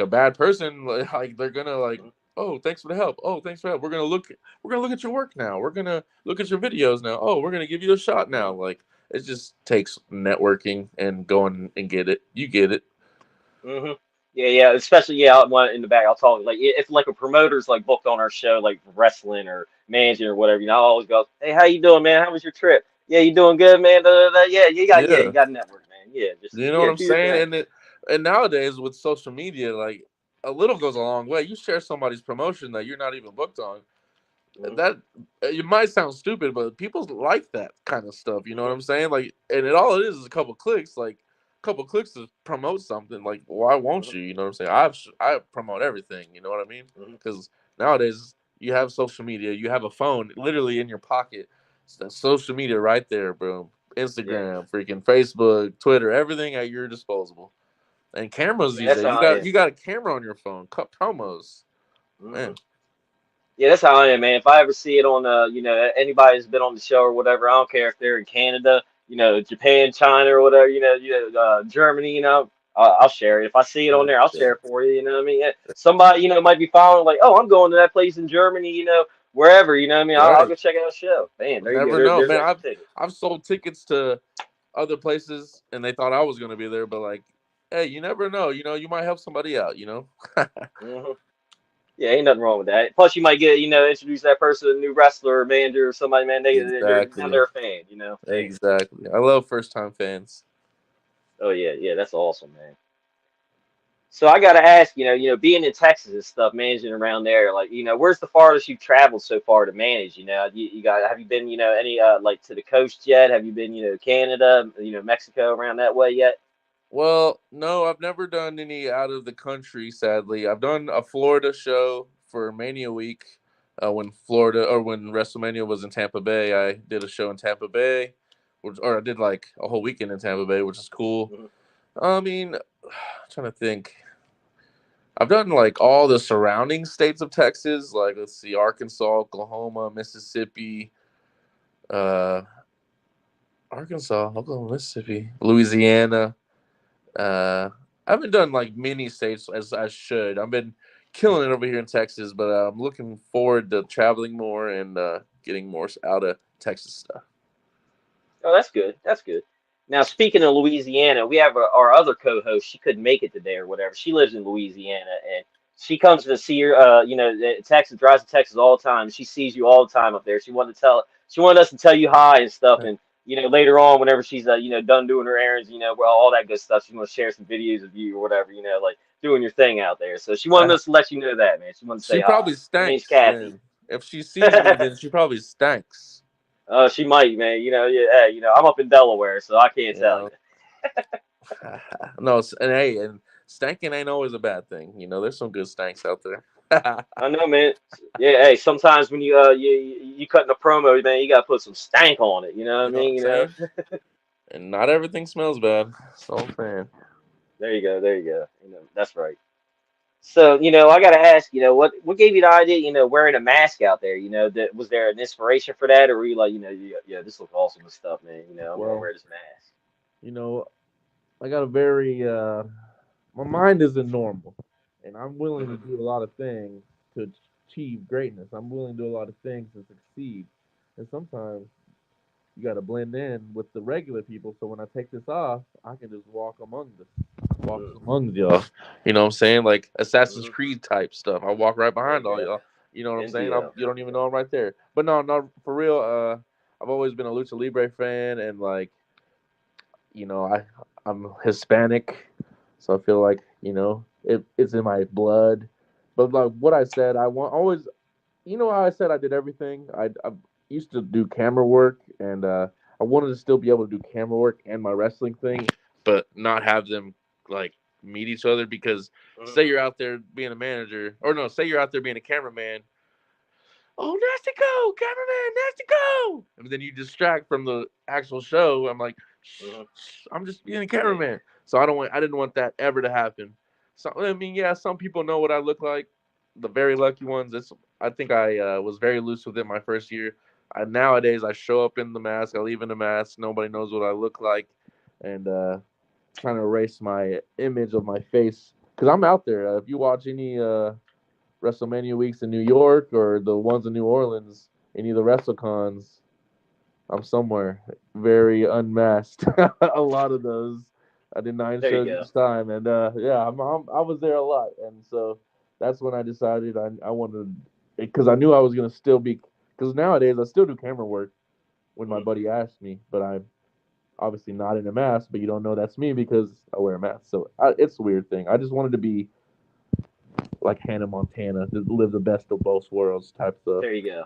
Speaker 2: bad person, like they're gonna like, oh, thanks for the help. Oh, thanks for help. We're gonna look at your work now. We're gonna look at your videos now. Oh, we're gonna give you a shot now. Like it just takes networking and going and get it. You get it.
Speaker 3: Hmm. Yeah. Especially, yeah, I want in the back. I'll talk like if like a promoter's like booked on our show, like wrestling or managing or whatever. You know, I'll always go, "Hey, how you doing, man? How was your trip? Yeah, you doing good, man? Da, da, da. Yeah, you
Speaker 2: Yeah,
Speaker 3: got network, man. Yeah, just
Speaker 2: you know what
Speaker 3: yeah,
Speaker 2: I'm
Speaker 3: do your
Speaker 2: saying.
Speaker 3: thing.
Speaker 2: And nowadays with social media, like a little goes a long way. You share somebody's promotion that you're not even booked on.
Speaker 3: Hmm.
Speaker 2: That it might sound stupid, but people like that kind of stuff. You know what
Speaker 3: Hmm.
Speaker 2: I'm saying? Like, and it all it is a couple clicks. Like, a couple clicks to promote something. Like, why won't you? You know what I'm saying? I promote everything. You know what I mean?
Speaker 3: Hmm.
Speaker 2: Because nowadays you have social media, you have a phone literally in your pocket. It's that social media right there, bro.
Speaker 3: Yeah,
Speaker 2: Instagram, freaking Facebook, Twitter, everything at your disposal. And cameras
Speaker 3: yeah,
Speaker 2: these
Speaker 3: that's
Speaker 2: days.
Speaker 3: how
Speaker 2: You
Speaker 3: I
Speaker 2: got
Speaker 3: am.
Speaker 2: you got a camera on your phone. Cut promos,
Speaker 3: Hmm.
Speaker 2: man.
Speaker 3: Yeah, that's how I am, man. If I ever see it on, anybody who's been on the show or whatever, I don't care if they're in Canada, Japan, China, or whatever, Germany, I'll share it. If I see it on there, I'll
Speaker 2: Yeah.
Speaker 3: share it for you. You know what I mean? Somebody, might be following, like, oh, I'm going to that place in Germany, wherever. You know what I mean? I'll
Speaker 2: Right.
Speaker 3: go check out a show. Bam, there you go.
Speaker 2: Never know,
Speaker 3: There's
Speaker 2: man.
Speaker 3: extra
Speaker 2: I've
Speaker 3: ticket.
Speaker 2: I've sold tickets to other places, and they thought I was gonna be there, but like, hey, you never know. You know, you might help somebody out. You know.
Speaker 3: Hmm. Yeah, ain't nothing wrong with that. Plus, you might get, introduce that person, a new wrestler or manager or somebody, man. Now
Speaker 2: Exactly.
Speaker 3: they're a fan. Bam.
Speaker 2: Exactly. I love first time fans.
Speaker 3: Oh yeah, yeah, that's awesome, man. So I gotta ask, being in Texas and stuff, managing around there, like, where's the farthest you've traveled so far to manage? Have you been, any like to the coast yet? Have you been, Canada, Mexico around that way yet?
Speaker 2: Well, no, I've never done any out of the country. Sadly, I've done a Florida show for Mania Week. When WrestleMania was in Tampa Bay, I did a show in Tampa Bay, or I did like a whole weekend in Tampa Bay, which is cool.
Speaker 3: Hmm.
Speaker 2: I mean, trying to think. I've done like all the surrounding states of Texas, like let's see, Arkansas, Oklahoma, Mississippi, uh, Arkansas, Oklahoma, Mississippi, Louisiana. Uh, I haven't done like many states as I should. I've been killing it over here in Texas, but I'm looking forward to traveling more and getting more out of Texas stuff.
Speaker 3: Oh, that's good. That's good. Now, speaking of Louisiana, we have our other co-host. She couldn't make it today or whatever. She lives in Louisiana, and she comes to see her. Texas, drives to Texas all the time. She sees you all the time up there. She wanted us to tell you hi and stuff. And later on, whenever she's done doing her errands, well, all that good stuff. She's gonna share some videos of you or whatever. Like doing your thing out there. So she wanted us to let you know that, man. She wanted to say
Speaker 2: She
Speaker 3: hi.
Speaker 2: probably
Speaker 3: Her name's
Speaker 2: stanks
Speaker 3: Kathy.
Speaker 2: then. If she sees me, then she probably stanks.
Speaker 3: She might, man. Yeah, hey, I'm up in Delaware, so I can't
Speaker 2: You
Speaker 3: tell you.
Speaker 2: know. No, and hey, and stanking ain't always a bad thing. You know, there's some good stanks out there.
Speaker 3: I know, man. Yeah, hey, sometimes when you cutting a promo, man, you gotta put some stank on it. You know what I
Speaker 2: You know what
Speaker 3: mean?
Speaker 2: I'm saying? And not everything smells bad. That's all I'm saying.
Speaker 3: There you go, there you go. That's right. So, I gotta ask, what gave you the idea, wearing a mask out there? That was there an inspiration for that, or were you like, yeah, this looks awesome and stuff, man. I'm gonna
Speaker 2: Well,
Speaker 3: wear this mask.
Speaker 2: you know, I got a very my mind isn't normal, and I'm willing to
Speaker 3: Hmm.
Speaker 2: do a lot of things to achieve greatness. I'm willing to do a lot of things to succeed, and sometimes you got to blend in with the regular people. So when I take this off, I can just walk among y'all. You know what I'm saying? Like Assassin's
Speaker 3: Hmm.
Speaker 2: Creed type stuff. I walk right
Speaker 3: There you
Speaker 2: behind all
Speaker 3: go.
Speaker 2: y'all. You know what I'm saying?
Speaker 3: NBL.
Speaker 2: You don't even know I'm right there. But no, no, for real. I've always been a lucha libre fan, and like I'm Hispanic, so I feel like it's in my blood. But like what I said, I want always. How I said I did everything. I used to do camera work, and I wanted to still be able to do camera work and my wrestling thing, but not have them like meet each other. Because
Speaker 3: Hmm.
Speaker 2: say you're out there being a manager, or no, say you're out there being a cameraman. Oh, Nástico, cameraman, Nástico, and then you distract from the actual show. I'm like,
Speaker 3: Hmm.
Speaker 2: I'm just being a
Speaker 3: Yeah.
Speaker 2: cameraman. So I didn't want that ever to happen. So I mean, yeah, some people know what I look like. The very lucky ones. I think I was very loose with it my first year. Nowadays, I show up in the mask. I leave in the mask. Nobody knows what I look like, and trying to erase my image of my face because I'm out there. If you watch any WrestleMania weeks in New York or the ones in New Orleans, any of the WrestleCons, I'm somewhere very unmasked. A lot of those.
Speaker 4: I did 9
Speaker 3: There you
Speaker 4: shows
Speaker 3: go.
Speaker 4: each time, and yeah, I was there a lot, and so that's when I decided I wanted, because I knew I was gonna still be, because nowadays I still do camera work when my
Speaker 3: Mhm.
Speaker 4: buddy asked me, but I'm obviously not in a mask, but you don't know that's me because I wear a mask, so it's a weird thing. I just wanted to be like Hannah Montana, to live the best of both worlds type stuff.
Speaker 3: There you go.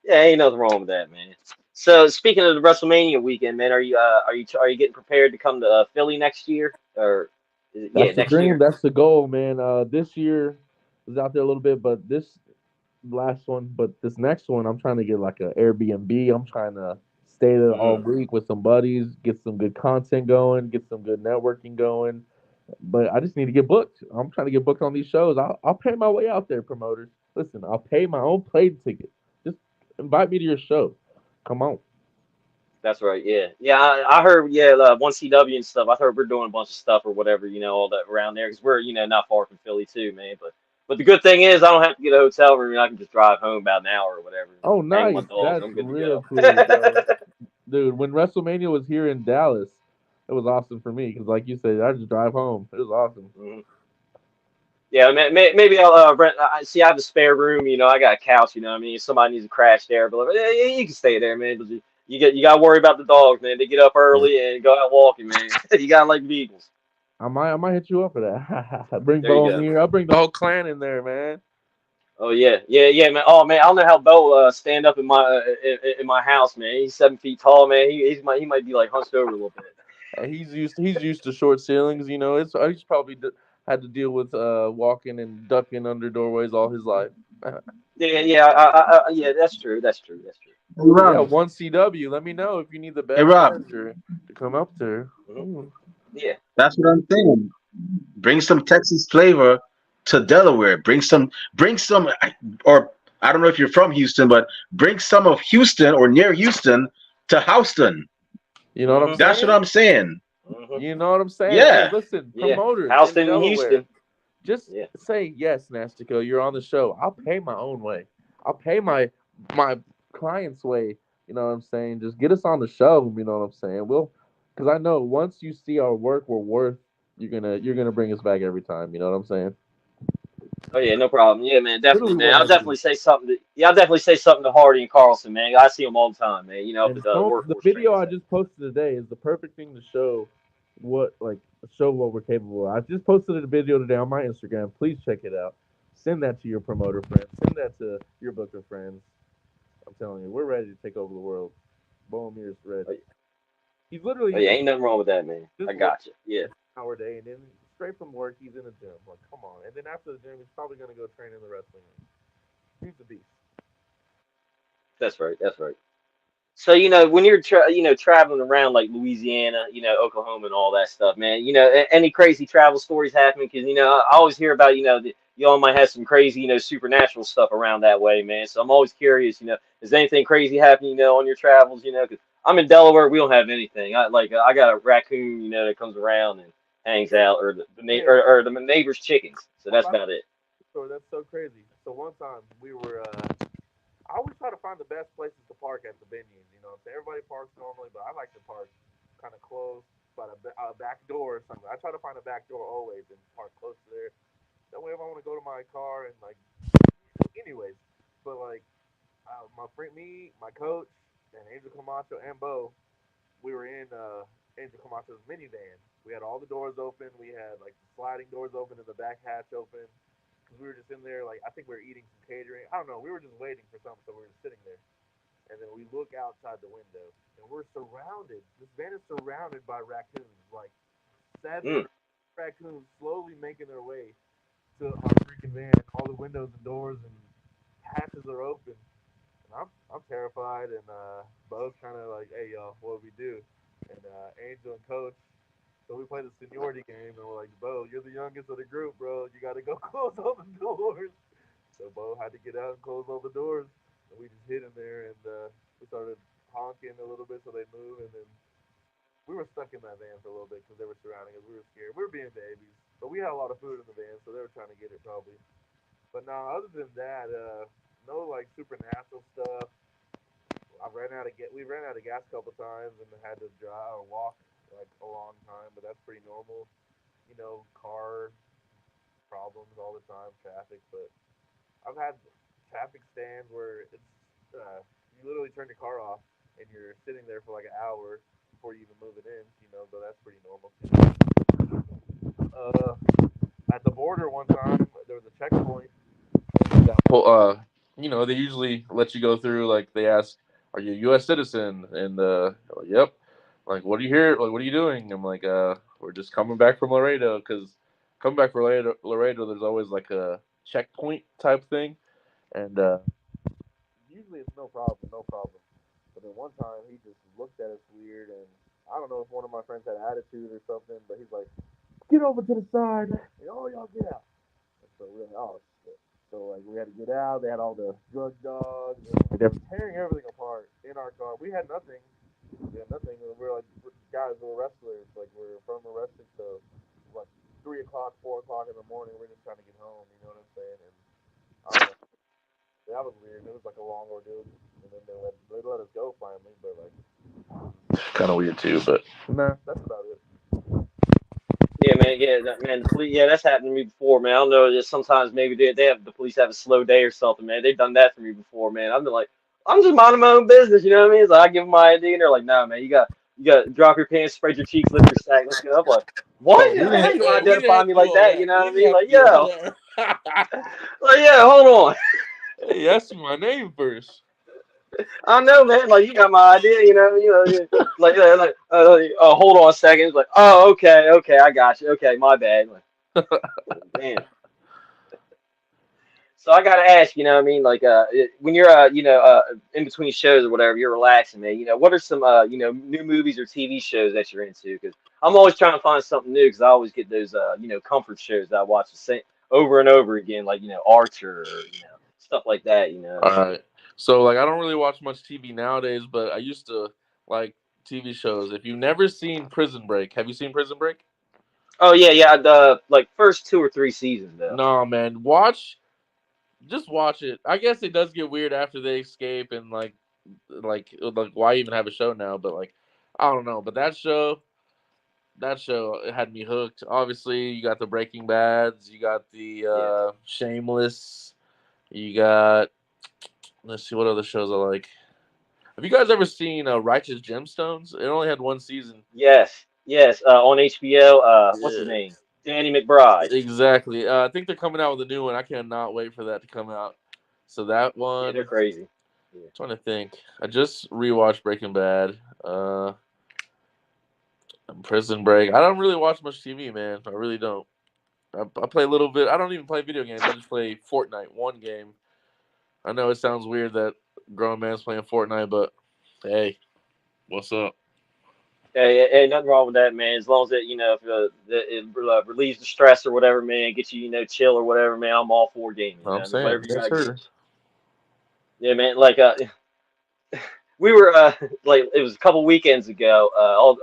Speaker 3: Yeah, ain't nothing wrong with that, man. So speaking of the WrestleMania weekend, man, are you getting prepared to come to Philly next year, or yeah,
Speaker 4: That's the
Speaker 3: next
Speaker 4: dream.
Speaker 3: year?
Speaker 4: That's the goal, man. This year is out there a little bit, but this last one, but this next one, I'm trying to get like a Airbnb. I'm trying to stay there all
Speaker 3: Mm.
Speaker 4: week with some buddies, get some good content going, get some good networking going. But I just need to get booked. I'm trying to get booked on these shows. I'll pay my way out there, promoters. Listen, I'll pay my own plane ticket. Just invite me to your show. Come on.
Speaker 3: That's right. Yeah, yeah. I heard. Yeah, 1CW and stuff. I heard we're doing a bunch of stuff or whatever. All that around there because we're not far from Philly too, man. But the good thing is I don't have to get a hotel room. I can just drive home about an hour or whatever and
Speaker 4: Oh,
Speaker 3: hang with my
Speaker 4: nice.
Speaker 3: dogs.
Speaker 4: That's
Speaker 3: I'm good to
Speaker 4: real
Speaker 3: go.
Speaker 4: cool, bro. Dude, when WrestleMania was here in Dallas, it was awesome for me because, like you said, I just drive home. It was awesome.
Speaker 3: Mhm. Yeah, maybe I'll rent. I see. I have a spare room. I got a couch. What I mean, if somebody needs to crash there, but you can stay there, man. But you got to worry about the dogs, man. They get up
Speaker 4: Yeah.
Speaker 3: early and go out walking, man. You got to like vehicles.
Speaker 4: I might hit you up for that. Bring
Speaker 3: There you
Speaker 4: Bo
Speaker 3: go.
Speaker 4: in here. I'll bring the whole clan in there, man.
Speaker 3: Oh yeah, yeah, yeah, man. Oh man, I don't know how Bo stand up in my house, man. He's 7 feet tall, man. He might be like hunched over a little bit.
Speaker 4: He's used to short ceilings. He's probably had to deal with walking and ducking under doorways all his life.
Speaker 3: Yeah, yeah, yeah. That's true. That's true. That's true.
Speaker 1: Hey
Speaker 4: But yeah,
Speaker 1: Rob,
Speaker 4: 1CW. Let me know if you need the
Speaker 1: hey
Speaker 4: best
Speaker 1: Rob,
Speaker 4: manager to come up there.
Speaker 3: Hmm. Yeah.
Speaker 1: that's what I'm saying. Bring some Texas flavor to Delaware. Bring some, or I don't know if you're from Houston, but bring some of Houston or near Houston to Houston.
Speaker 4: You know what I'm
Speaker 3: Hmm.
Speaker 1: That's what
Speaker 4: saying?
Speaker 1: I'm saying.
Speaker 3: Hmm.
Speaker 4: You know what I'm saying? Hey,
Speaker 1: Yeah,
Speaker 4: listen,
Speaker 3: Yeah.
Speaker 4: promoters in
Speaker 3: Houston and
Speaker 4: Delaware,
Speaker 3: Houston.
Speaker 4: just
Speaker 3: Yeah.
Speaker 4: say yes, Nastico. You're on the show. I'll pay my own way. I'll pay my client's way. You know what I'm saying? Just get us on the show. You know what I'm saying? Because I know once you see our work, we're worth. You're gonna bring us back every time. You know what I'm saying?
Speaker 3: Oh yeah, no problem. Yeah, man, definitely,
Speaker 4: Literally
Speaker 3: man.
Speaker 4: what
Speaker 3: I'll
Speaker 4: I do.
Speaker 3: definitely say something to yeah, I'll definitely say something to Hardy and Carlson, man. I see them all the time, man. Up
Speaker 4: And
Speaker 3: at the
Speaker 4: the
Speaker 3: workforce
Speaker 4: video
Speaker 3: training
Speaker 4: I
Speaker 3: center.
Speaker 4: just posted today is the perfect thing to show what we're capable of. I just posted a video today on my Instagram. Please check it out. Send that to your promoter friends. Send that to your booker friends. I'm telling you, we're ready to take over the world. Boemir's
Speaker 3: Oh
Speaker 4: ready.
Speaker 3: yeah,
Speaker 4: He's literally
Speaker 3: oh,
Speaker 4: in
Speaker 3: yeah,
Speaker 4: the
Speaker 3: ain't nothing wrong with that, man. I
Speaker 4: just work
Speaker 3: got you. Yeah,
Speaker 4: an hour a day, and then straight from work, he's in the gym. Like, come on. And then after the gym, he's probably gonna go train in the wrestling ring. He's a beast.
Speaker 3: that's right. That's right. So when you're traveling around like Louisiana, Oklahoma and all that stuff, man. Any crazy travel stories happening? Because I always hear about that y'all might have some crazy supernatural stuff around that way, man. So I'm always curious. Is anything crazy happening? On your travels? Because I'm in Delaware, we don't have anything. I got a raccoon, that comes around and hangs out, or
Speaker 4: Man,
Speaker 3: or the neighbor's chickens. So
Speaker 4: I'm
Speaker 3: that's
Speaker 4: about
Speaker 3: about it.
Speaker 4: to story. That's so crazy. So one time we were I always try to find the best places to park at the venues. You know, so everybody parks normally, but I like to park kind of close by a back door or something. I try to find a back door always and park close to there. That way, if I want to go to my car and like, anyways. But like, my friend, me, my coach, and Angel Camacho and Bo, we were in Angel Camacho's minivan. We had all the doors open. We had like the sliding doors open and the back hatch open. Because we were just in there, like I think we were eating some catering. I don't know. We were just waiting for something, so we were just sitting there. And then we look outside the window, and we're surrounded. This van is surrounded by raccoons, like seven
Speaker 3: Mm.
Speaker 4: raccoons slowly making their way to our freaking van. All the windows and doors and hatches are open. And I'm terrified, and Bo's kind of like, "Hey y'all, what do we do?" And Angel and Coach, so we play the seniority game, and we're like, "Bo, you're the youngest of the group, bro. You got to go close all the doors." So Bo had to get out and close all the doors, and we just hid in there, and we started honking a little bit so they move, and then we were stuck in that van for a little bit because they were surrounding us. We were scared. We were being babies, but we had a lot of food in the van, so they were trying to get it probably. But no, other than that, no like supernatural stuff. We ran out of gas a couple times and had to drive or walk like a long time, but that's pretty normal. You know, car problems all the time, traffic. But I've had traffic stands where it's you literally turn your car off and you're sitting there for like an hour before you even move it in. You know, so that's pretty normal too. Uh, at the border one time, there was a checkpoint.
Speaker 2: Well, they usually let you go through. Like they ask, "Are you a U.S. citizen?" And like, yep. Like, what are you here? Like, what are you doing? I'm like, we're just coming back from Laredo because coming back from Laredo, there's always like a checkpoint type thing, and
Speaker 4: Usually it's no problem, no problem. But then one time he just looked at us weird, and I don't know if one of my friends had attitude or something, but he's like, "Get over to the side." And, oh, y'all get out. And so we're like, "Oh shit." So like we had to get out. They had all the drug dogs. And, like, they were tearing everything apart in our car. We had nothing. We had nothing. We were like guys, we were wrestlers. Like we're from a wrestling, so like 3 o'clock, 4 o'clock in the morning, we're just trying to get home. You know what I'm saying? And I don't know. That was weird. It was like a long ordeal, and then they let us go finally. But like,
Speaker 2: kind of weird too. But
Speaker 4: nah, that's about it.
Speaker 3: Yeah, man. Yeah, man. The police. Yeah, that's happened to me before, man. I don't know. Just sometimes maybe they have the police have a slow day or something, man. They've done that for me before, man. I've been like, I'm just minding my own business, you know what I mean? It's like I give them my ID, and they're like, Nah, man. You got to drop your pants, spread your cheeks, lift your sack. Let's go. I'm like, what?
Speaker 2: oh,
Speaker 3: How you gonna
Speaker 2: we didn't
Speaker 3: identify
Speaker 2: have
Speaker 3: me
Speaker 2: to do
Speaker 3: like
Speaker 2: all
Speaker 3: that? You
Speaker 2: that.
Speaker 3: know
Speaker 2: We
Speaker 3: what I
Speaker 2: didn't
Speaker 3: mean?
Speaker 2: have to
Speaker 3: Like,
Speaker 2: do all
Speaker 3: yo,
Speaker 2: that.
Speaker 3: like, yeah. Hold on.
Speaker 2: Hey, ask me my name first.
Speaker 3: I know, man. Like, you got my idea, you know? Yeah. Hold on a second. It's like, oh, okay, I got you. Okay, my bad. Like, damn. So I gotta ask, you know, what I mean, like, when you're, in between shows or whatever, you're relaxing, man. You know, what are some, new movies or TV shows that you're into? Because I'm always trying to find something new. Because I always get those, comfort shows that I watch the same over and over again, like, Archer or stuff like that. You know.
Speaker 2: All right. So like I don't really watch much TV nowadays, but I used to like TV shows. If you've never seen Prison Break, have you seen Prison Break?
Speaker 3: Oh yeah, yeah. The like first 2 or 3 seasons though.
Speaker 2: No, man. Just watch it. I guess it does get weird after they escape and like why even have a show now? But like I don't know. But that show it had me hooked. Obviously, you got the Breaking Bads, you got the
Speaker 3: Yeah.
Speaker 2: Shameless, you got let's see what other shows I like. Have you guys ever seen Righteous Gemstones? It only had one season.
Speaker 3: Yes. Yes. On HBO. What's his
Speaker 2: Yeah,
Speaker 3: name? Danny McBride.
Speaker 2: exactly. I think they're coming out with a new one. I cannot wait for that to come out. So that
Speaker 3: Yeah, they're
Speaker 2: one,
Speaker 3: crazy. Yeah.
Speaker 2: trying to think. I just rewatched Breaking Bad. Prison Break. I don't really watch much TV, man. I really don't. I play a little bit. I don't even play video games. I just play Fortnite, one game. I know it sounds weird that grown man's playing Fortnite, but hey, what's up?
Speaker 3: Hey, nothing wrong with that, man. As long as it relieves the stress or whatever, man, gets you, chill or whatever, man. I'm all for gaming,
Speaker 2: I'm saying,
Speaker 3: whatever you
Speaker 2: yes,
Speaker 3: gotta get.
Speaker 2: sir.
Speaker 3: Yeah, man. Like, we were like it was a couple weekends ago.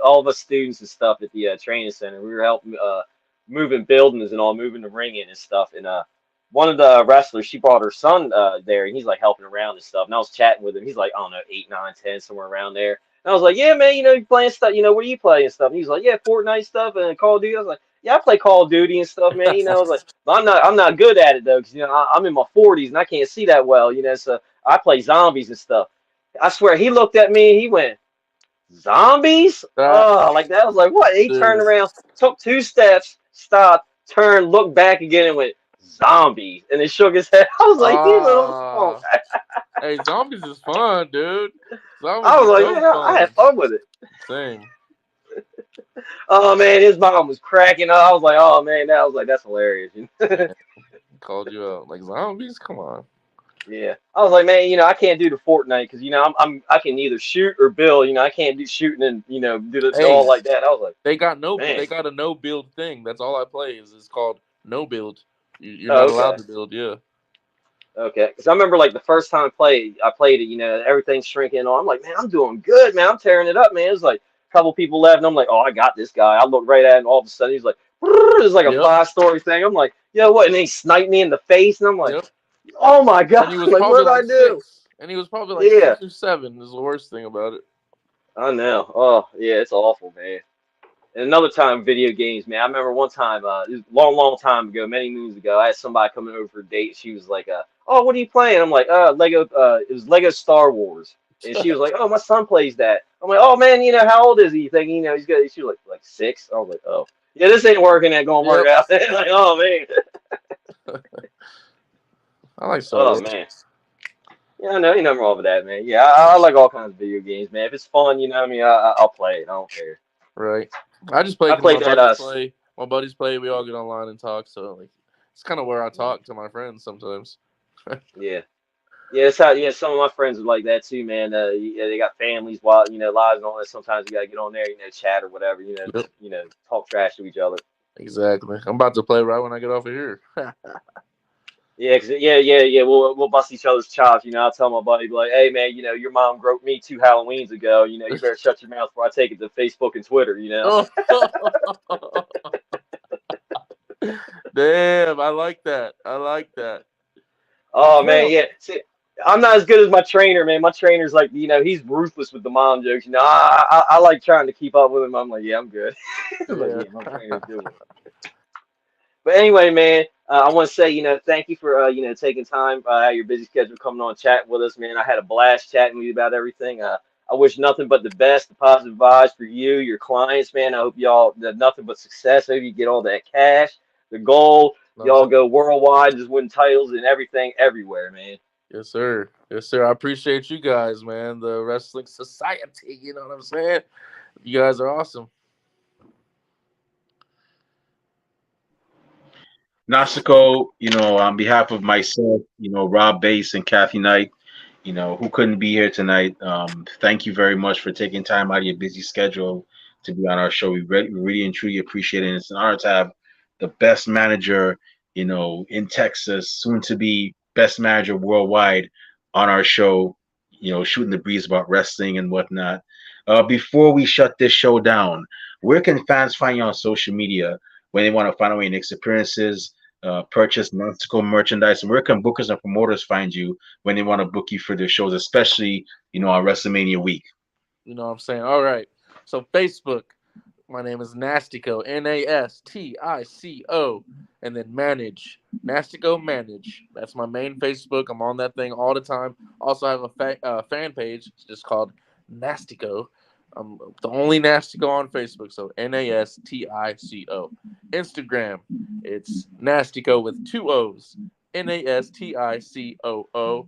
Speaker 3: All of us students and stuff at the training center. We were helping moving buildings and all, moving the ring in and stuff. And one of the wrestlers, she brought her son there, and he's like helping around and stuff. And I was chatting with him. He's like, I don't know, 8, 9, 10, somewhere around there. And I was like, yeah, man, you playing stuff. Where you play and stuff. And he's like, yeah, Fortnite stuff and Call of Duty. I was like, yeah, I play Call of Duty and stuff, man. I was like, but I'm not good at it though, because I'm in my 40s and I can't see that well. So I play zombies and stuff. I swear, he looked at me. He went, zombies?
Speaker 2: That
Speaker 3: Oh, like that. I was like, what? He turned
Speaker 2: dude.
Speaker 3: around, took 2 steps, stopped, turned, looked back again, and went, zombies. And then shook his head. I was like, you little punk.
Speaker 2: Ah, hey, zombies is fun, dude. Zombies
Speaker 3: I was
Speaker 2: is
Speaker 3: like,
Speaker 2: so
Speaker 3: yeah, I had
Speaker 2: fun.
Speaker 3: fun with it.
Speaker 2: Same.
Speaker 3: Oh, man, his mom was cracking up. I was like, oh, man, that's hilarious.
Speaker 2: Man, called you out like zombies. Come on.
Speaker 3: Yeah, I was like, man, I can't do the Fortnite because I can neither shoot or build. I can't do shooting and do it all
Speaker 2: Hey,
Speaker 3: like that. I was like,
Speaker 2: they got no.
Speaker 3: man,
Speaker 2: They got a no build thing. That's all I play. Is it's called no build. You're
Speaker 3: oh,
Speaker 2: not allowed
Speaker 3: okay.
Speaker 2: to build. Yeah.
Speaker 3: Okay, because I remember like the first time I played it, everything's shrinking on. I'm like, man, I'm doing good, man. I'm tearing it up, man. It was like a couple people left, and I'm like, oh, I got this guy. I look right at him, all of a sudden he's like, it's like a
Speaker 2: Yep.
Speaker 3: 5-story thing. I'm like, what? And then he sniped me in the face, and I'm like,
Speaker 2: Yep.
Speaker 3: oh my god,
Speaker 2: And he was
Speaker 3: like
Speaker 2: probably
Speaker 3: what did I
Speaker 2: like
Speaker 3: do?
Speaker 2: 6. And he was probably like
Speaker 3: Yeah,
Speaker 2: 6 or 7. Is the worst thing about it.
Speaker 3: I know. Oh yeah, it's awful, man. And another time, video games, man. I remember one time, this was a long time ago, many moons ago. I had somebody coming over for a date. She was like, "Oh, what are you playing?" I'm like, Lego." It was Lego Star Wars, and she was like, "Oh, my son plays that." I'm like, "Oh man, how old is he?" You think he's good? She was like 6. I was like, "Oh, yeah, this ain't working. Ain't gonna work
Speaker 2: Yep.
Speaker 3: out." Like, oh man,
Speaker 2: I like Star
Speaker 3: oh
Speaker 2: Wars.
Speaker 3: man. Yeah, I know, ain't nothing wrong with that, man. Yeah, I like all kinds of video games, man. If it's fun, what I mean, I'll play it. I don't care.
Speaker 2: Right. I just play
Speaker 3: I
Speaker 2: because my
Speaker 3: played that
Speaker 2: buddies play. My buddies play. We all get online and talk. So like, it's kind of where I talk to my friends sometimes.
Speaker 3: yeah. Yeah, it's how some of my friends are like that too, man. Yeah, they got families, lives and all that. Sometimes you gotta get on there, chat or whatever,
Speaker 2: Yep.
Speaker 3: talk trash to each other.
Speaker 2: Exactly. I'm about to play right when I get off of here.
Speaker 3: Yeah, yeah. We'll bust each other's chops. I'll tell my buddy, be like, hey man, your mom groped me 2 Halloweens ago. You better shut your mouth before I take it to Facebook and Twitter.
Speaker 2: Oh. Damn, I like that. I like that.
Speaker 3: Oh man, yeah. See, I'm not as good as my trainer, man. My trainer's like, he's ruthless with the mom jokes. I like trying to keep up with him. I'm like, yeah, I'm good. I'm like,
Speaker 2: Yeah.
Speaker 3: yeah, my trainer's good with it. But anyway, man, I want to say, thank you for, taking time out of your busy schedule coming on chat with us, man. I had a blast chatting with you about everything. I wish nothing but the best, the positive vibes for you, your clients, man. I hope y'all nothing but success. I hope you get all that cash, the goal. Y'all go worldwide, just win titles and everything, everywhere, man.
Speaker 2: Yes, sir. Yes, sir. I appreciate you guys, man. The Wrestling Society. You know what I'm saying? You guys are awesome.
Speaker 1: Nástico, on behalf of myself, Rob Bass and Kathy Knight, who couldn't be here tonight. Thank you very much for taking time out of your busy schedule to be on our show. We really and truly appreciate it. And it's an honor to have the best manager, in Texas, soon to be best manager worldwide on our show, shooting the breeze about wrestling and whatnot. Before we shut this show down, where can fans find you on social media when they want to find out your next appearances, purchase Nástico merchandise, and where can bookers and promoters find you when they want to book you for their shows, especially on WrestleMania week?
Speaker 2: You know what I'm saying? All right. So Facebook, my name is Nástico, Nastico, and then Manage, Nástico Manage. That's my main Facebook. I'm on that thing all the time. Also, I have a fan page. It's just called Nástico. I'm the only Nástico on Facebook, so Nastico. Instagram, it's Nástico with 2 O's, Nasticoo.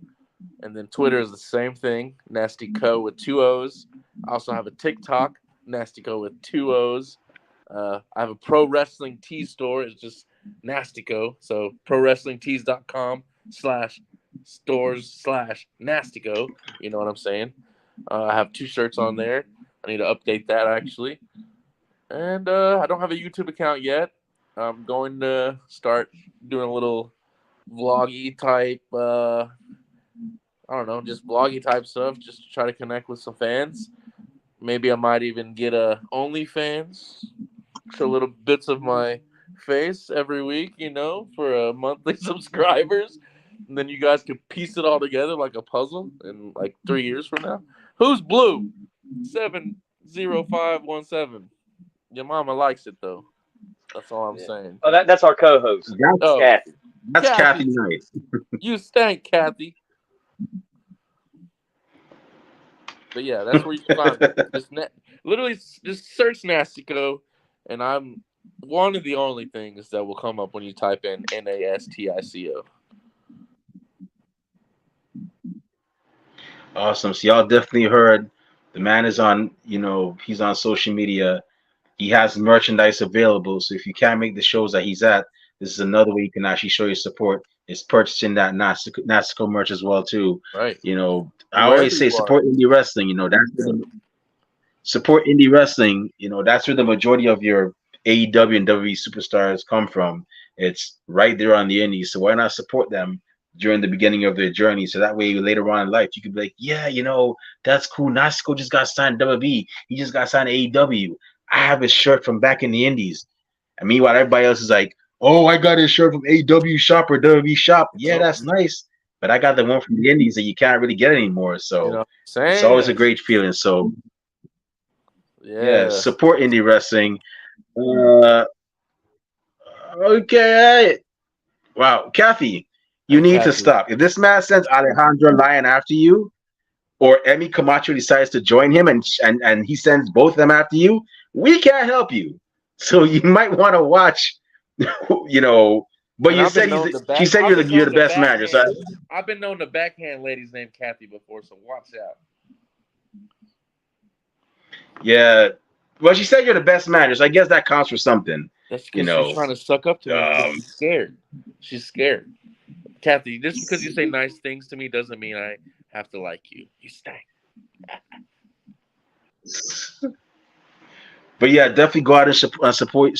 Speaker 2: And then Twitter is the same thing, Nástico with 2 O's. I also have a TikTok, Nástico with 2 O's. I have a pro wrestling tee store. It's just Nástico. So prowrestlingtees.com/stores/Nástico. You know what I'm saying? I have 2 shirts on there. I need to update that actually. And I don't have a YouTube account yet. I'm going to start doing a little vloggy type, I don't know, just vloggy type stuff just to try to connect with some fans. Maybe I might even get a OnlyFans, show little bits of my face every week, for monthly subscribers. And then you guys can piece it all together like a puzzle in like 3 years from now. Who's blue? 70517. Your mama likes it though. That's all I'm saying.
Speaker 3: Oh, that's our co-host. Kathy.
Speaker 1: That's Kathy Knight.
Speaker 2: You stank, Kathy. But yeah, that's where you can find me. Literally, just search Nástico, and I'm one of the only things that will come up when you type in Nastico.
Speaker 1: Awesome. So y'all definitely heard the man is on, he's on social media. He has merchandise available. So if you can't make the shows that he's at, this is another way you can actually show your support. Is purchasing that Nástico merch as well too.
Speaker 2: Right.
Speaker 1: I always say support indie wrestling. Support indie wrestling. That's where the majority of your AEW and WWE superstars come from. It's right there on the indies. So why not support them during the beginning of their journey? So that way later on in life you could be like, yeah, that's cool. Nástico just got signed to WWE. He just got signed to AEW. I have his shirt from back in the indies. And meanwhile, everybody else is like, oh, I got his shirt from AEW shop or WWE shop. Yeah, that's nice. But I got the one from the indies that you can't really get anymore. So it's always a great feeling. So yeah, support indie wrestling. Uh, okay. Wow, Kathy, you
Speaker 2: Hey,
Speaker 1: need to
Speaker 2: Kathy.
Speaker 1: stop. If this man sends Alejandro Lyon after you, or Emmy Camacho decides to join him and he sends both of them after you, we can't help you. So you might want to watch, you know. But
Speaker 2: And
Speaker 1: you
Speaker 2: I've been
Speaker 1: said
Speaker 2: known to
Speaker 1: she
Speaker 2: back.
Speaker 1: said
Speaker 2: I've been
Speaker 1: you're
Speaker 2: known
Speaker 1: the
Speaker 2: to
Speaker 1: best manager. So
Speaker 2: backhand. I've been known to backhand ladies named Kathy before, so watch out.
Speaker 1: yeah. Well, she said you're the best manager. So I guess that counts for something.
Speaker 2: That's
Speaker 1: You
Speaker 2: because she's
Speaker 1: know.
Speaker 2: trying to suck up to me because
Speaker 1: Um,
Speaker 2: she's scared. She's scared. Kathy, just because you say nice things to me doesn't mean I have to like you. You stink.
Speaker 1: But yeah, definitely go out and support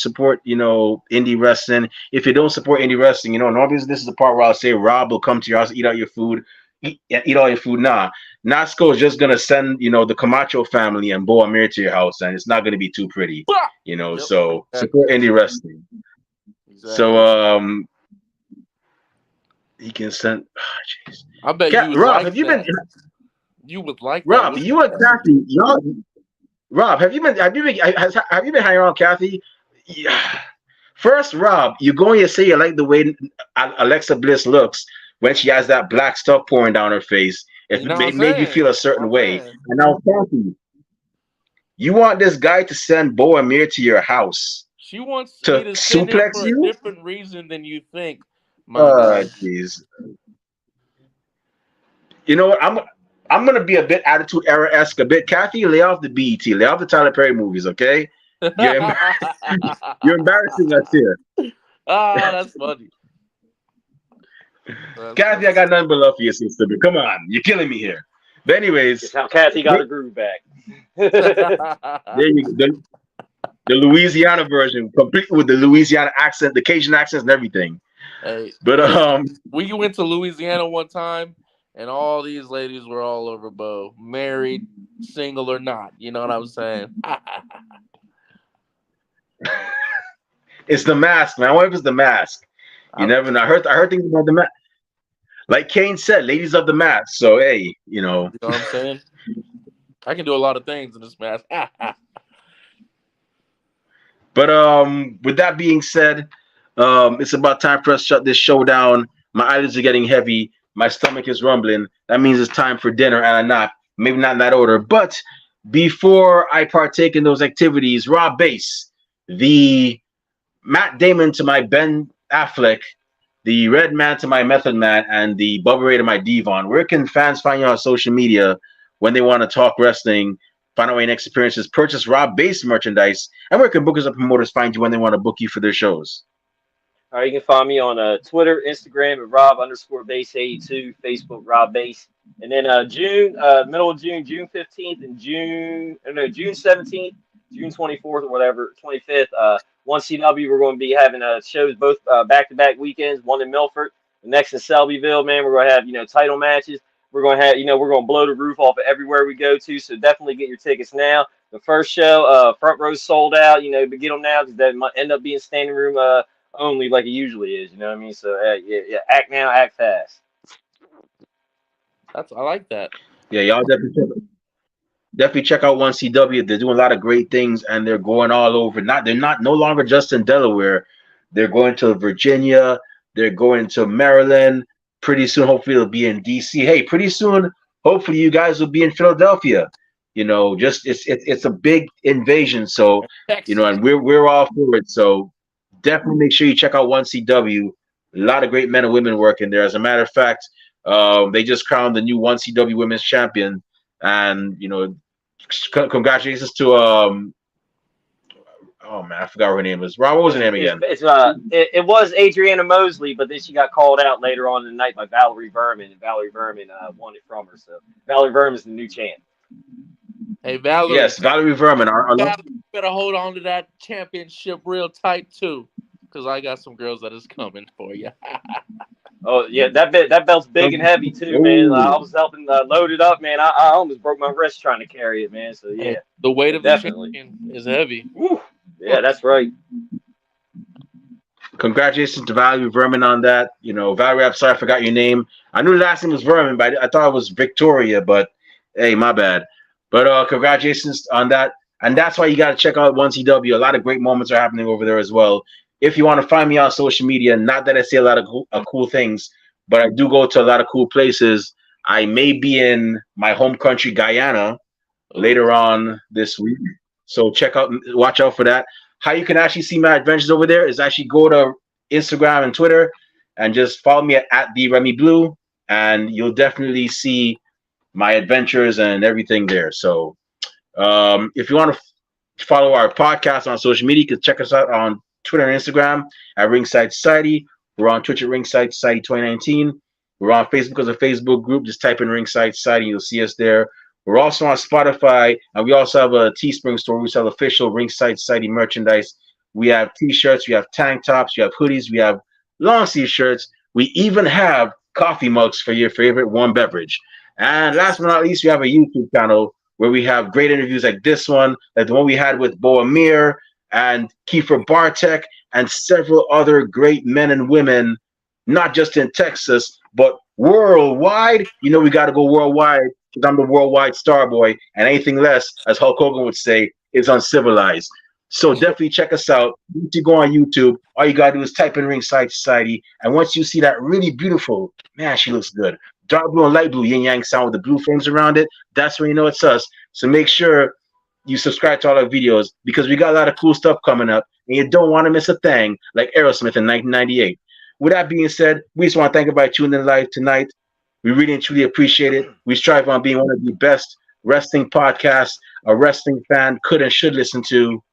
Speaker 1: indie wrestling. If you don't support indie wrestling, normally this is the part where I'll say Rob will come to your house, eat out your food, eat all your food. Nah, Nasco is just gonna send the Camacho family and Bo Amir to your house, and it's not gonna be too pretty.
Speaker 2: Bah! Yep.
Speaker 1: So support
Speaker 2: Exactly.
Speaker 1: indie wrestling. So
Speaker 2: Exactly.
Speaker 1: he can send. Jeez.
Speaker 2: I bet you would
Speaker 1: Rob,
Speaker 2: like
Speaker 1: have you been?
Speaker 2: that. You would like that,
Speaker 1: Rob,
Speaker 2: wouldn't
Speaker 1: you
Speaker 2: you,
Speaker 1: and
Speaker 2: Kathy?
Speaker 1: Kathy, y'all. Rob, have you been hanging around Kathy? Yeah. First, Rob, you go and you say you like the way Alexa Bliss looks when she has that black stuff pouring down her face.
Speaker 2: You know what I'm
Speaker 1: It made you
Speaker 2: saying?
Speaker 1: feel a
Speaker 2: You know
Speaker 1: certain
Speaker 2: what I'm
Speaker 1: way.
Speaker 2: saying?
Speaker 1: And now, Kathy, you want this guy to send Bo Amir to your house
Speaker 2: She wants me
Speaker 1: to
Speaker 2: to send him
Speaker 1: suplex
Speaker 2: for a
Speaker 1: you?
Speaker 2: different reason than you think, my guy.
Speaker 1: Jeez. You know what? I'm gonna be a bit attitude era esque, a bit. Kathy, lay off the BET, lay off the Tyler Perry movies, okay? You're you're embarrassing us here.
Speaker 2: Ah, that's funny. That's
Speaker 1: Kathy,
Speaker 2: funny.
Speaker 1: I got nothing but love for your sister, but come on, you're killing me here. But
Speaker 3: It's
Speaker 1: anyways,
Speaker 3: how Kathy got
Speaker 1: there
Speaker 3: her groove back.
Speaker 1: you go. The Louisiana version, complete with the Louisiana accent, the Cajun accents, and everything.
Speaker 2: Hey,
Speaker 1: But
Speaker 2: listen, we went to Louisiana one time, and all these ladies were all over Bo, married, single or not. You know what I'm saying?
Speaker 1: it's the mask, man. What if it's the mask? You
Speaker 2: I,
Speaker 1: never know. I heard things about the mask. Like Kane said, ladies of the mask. So hey,
Speaker 2: you know what I'm saying? I can do a lot of things in this match.
Speaker 1: But with that being said, it's about time for us to shut this show down. My eyelids are getting heavy. My stomach is rumbling. That means it's time for dinner, and I'm not. Maybe not in that order. But before I partake in those activities, Rob Bass, the Matt Damon to my Ben Affleck, the Red Man to my Method Man, and the Bubba Ray to my Devon. Where can fans find you on social media when they want to talk wrestling, find out your next experiences, purchase Rob Bass merchandise, and where can bookers and promoters find you when they want to book you for their shows?
Speaker 3: All right, you can find me on Twitter, Instagram at Rob_Base82, Facebook Rob Base, and then middle of June, June 15th, and June 17th, June 24th or whatever, 25th. 1CW, we're going to be having shows both back to back weekends. One in Milford, the next in Selbyville. Man, we're going to have title matches. We're going to have we're going to blow the roof off of everywhere we go to. So definitely get your tickets now. The first show, front row sold out. But get them now because that might end up being standing room. Only like it usually is. You know what I mean? So yeah, act now, act fast.
Speaker 2: I like that.
Speaker 1: Yeah, y'all definitely check out 1CW. They're doing a lot of great things, and they're going all over. They're not no longer just in Delaware. They're going to Virginia. They're going to Maryland. Pretty soon, hopefully, they'll be in DC. Hey, pretty soon, hopefully, you guys will be in Philadelphia. Just it's a big invasion. So,
Speaker 2: Texas.
Speaker 1: and we're all for it. So definitely make sure you check out 1CW. A lot of great men and women working there. As a matter of fact, they just crowned the new 1CW Women's Champion, and congratulations to oh man, I forgot what her name is. Rob, what was her name again?
Speaker 3: It was Adriana Mosley, but then she got called out later on in the night by Valerie Vermin, and Valerie Vermin won it from her. So Valerie Vermin's the new champ.
Speaker 2: Hey, Valerie.
Speaker 1: Yes, Valerie Vermin.
Speaker 2: Better hold on to that championship real tight too, because I got some girls that is coming for you.
Speaker 3: Oh yeah, that belt's big and heavy too, man. I was helping load it up, man. I almost broke my wrist trying to carry it, man. So
Speaker 2: Hey,
Speaker 3: yeah,
Speaker 2: the weight of the
Speaker 3: definitely.
Speaker 2: champion is heavy.
Speaker 3: Woo. Yeah, that's right.
Speaker 1: Congratulations to Valerie Vermin on that. Valerie, I'm sorry I forgot your name. I knew the last name was Vermin, but I thought it was Victoria. But hey, my bad. But congratulations on that. And that's why you got to check out 1CW. A lot of great moments are happening over there as well. If you want to find me on social media, not that I say a lot of cool things, but I do go to a lot of cool places. I may be in my home country, Guyana, later on this week. So watch out for that. How you can actually see my adventures over there is actually go to Instagram and Twitter and just follow me at the Remy Blue, and you'll definitely see my adventures and everything there. So if you want to follow our podcast on social media, you can check us out on Twitter and Instagram at Ringside Society. We're on Twitch at Ringside Society 2019. We're on Facebook as a Facebook group. Just type in Ringside Society. You'll see us there. We're also on Spotify, and we also have a Teespring store. We sell official Ringside Society merchandise. We have T-shirts, we have tank tops, we have hoodies, we have long sleeve shirts. We even have coffee mugs for your favorite warm beverage. And last but not least, we have a YouTube channel where we have great interviews like this one, like the one we had with Bo Amir and Kiefer Bartek, and several other great men and women, not just in Texas, but worldwide. You know, we got to go worldwide because I'm the worldwide star boy, and anything less, as Hulk Hogan would say, is uncivilized. So definitely check us out. Once you go on YouTube, all you got to do is type in Ringside Society, and once you see that really beautiful, man, she looks good, dark blue and light blue yin-yang sound with the blue frames around it, that's when you know it's us. So make sure you subscribe to all our videos because we got a lot of cool stuff coming up, and you don't want to miss a thing like Aerosmith in 1998. With that being said, we just want to thank everybody tuning in live tonight. We really and truly appreciate it. We strive on being one of the best wrestling podcasts a wrestling fan could and should listen to.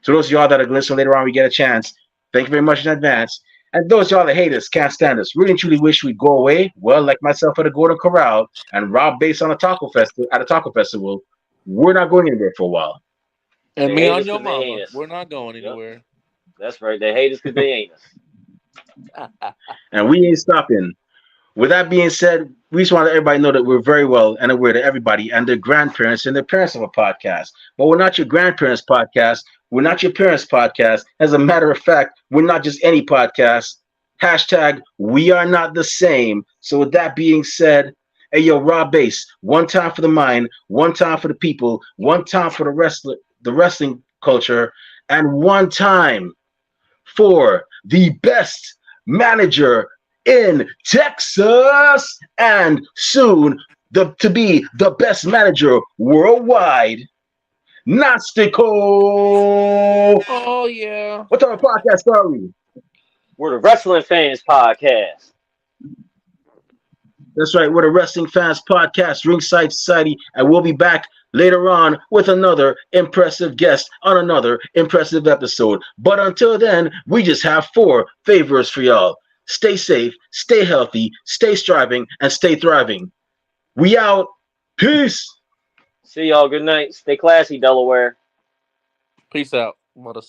Speaker 1: So those of y'all that are listening later on, we get a chance. Thank you very much in advance. And those of y'all that hate us, can't stand us, really and truly wish we'd go away. Well, like myself at the Golden Corral and Rob Bass on a taco festival, we're not going anywhere for a while.
Speaker 2: And
Speaker 3: They
Speaker 2: me
Speaker 3: hate
Speaker 2: on
Speaker 3: us
Speaker 2: your
Speaker 3: 'cause they hate
Speaker 2: mama.
Speaker 3: us.
Speaker 2: We're not going
Speaker 3: Yep.
Speaker 2: anywhere.
Speaker 3: That's right. They hate us because they ain't us.
Speaker 1: And we ain't stopping. With that being said, we just want to let everybody know that we're very well and aware to everybody and their grandparents and their parents of a podcast. But we're not your grandparents' podcast. We're not your parents' podcast. As a matter of fact, we're not just any podcast. Hashtag we are not the same. So with that being said, hey yo, Rob Bass, one time for the mind, one time for the people, one time for the wrestling culture, and one time for the best manager in Texas, and soon to be the best manager worldwide, Nástico.
Speaker 2: Oh, yeah.
Speaker 1: What type of podcast are we?
Speaker 3: We're the Wrestling Fans Podcast.
Speaker 1: That's right, we're the Wrestling Fans Podcast, Ringside Society, and we'll be back later on with another impressive guest on another impressive episode. But until then, we just have 4 favors for y'all. Stay safe, stay healthy, stay striving, and stay thriving. We out. Peace.
Speaker 3: See y'all. Good night. Stay classy, Delaware.
Speaker 2: Peace out, mother.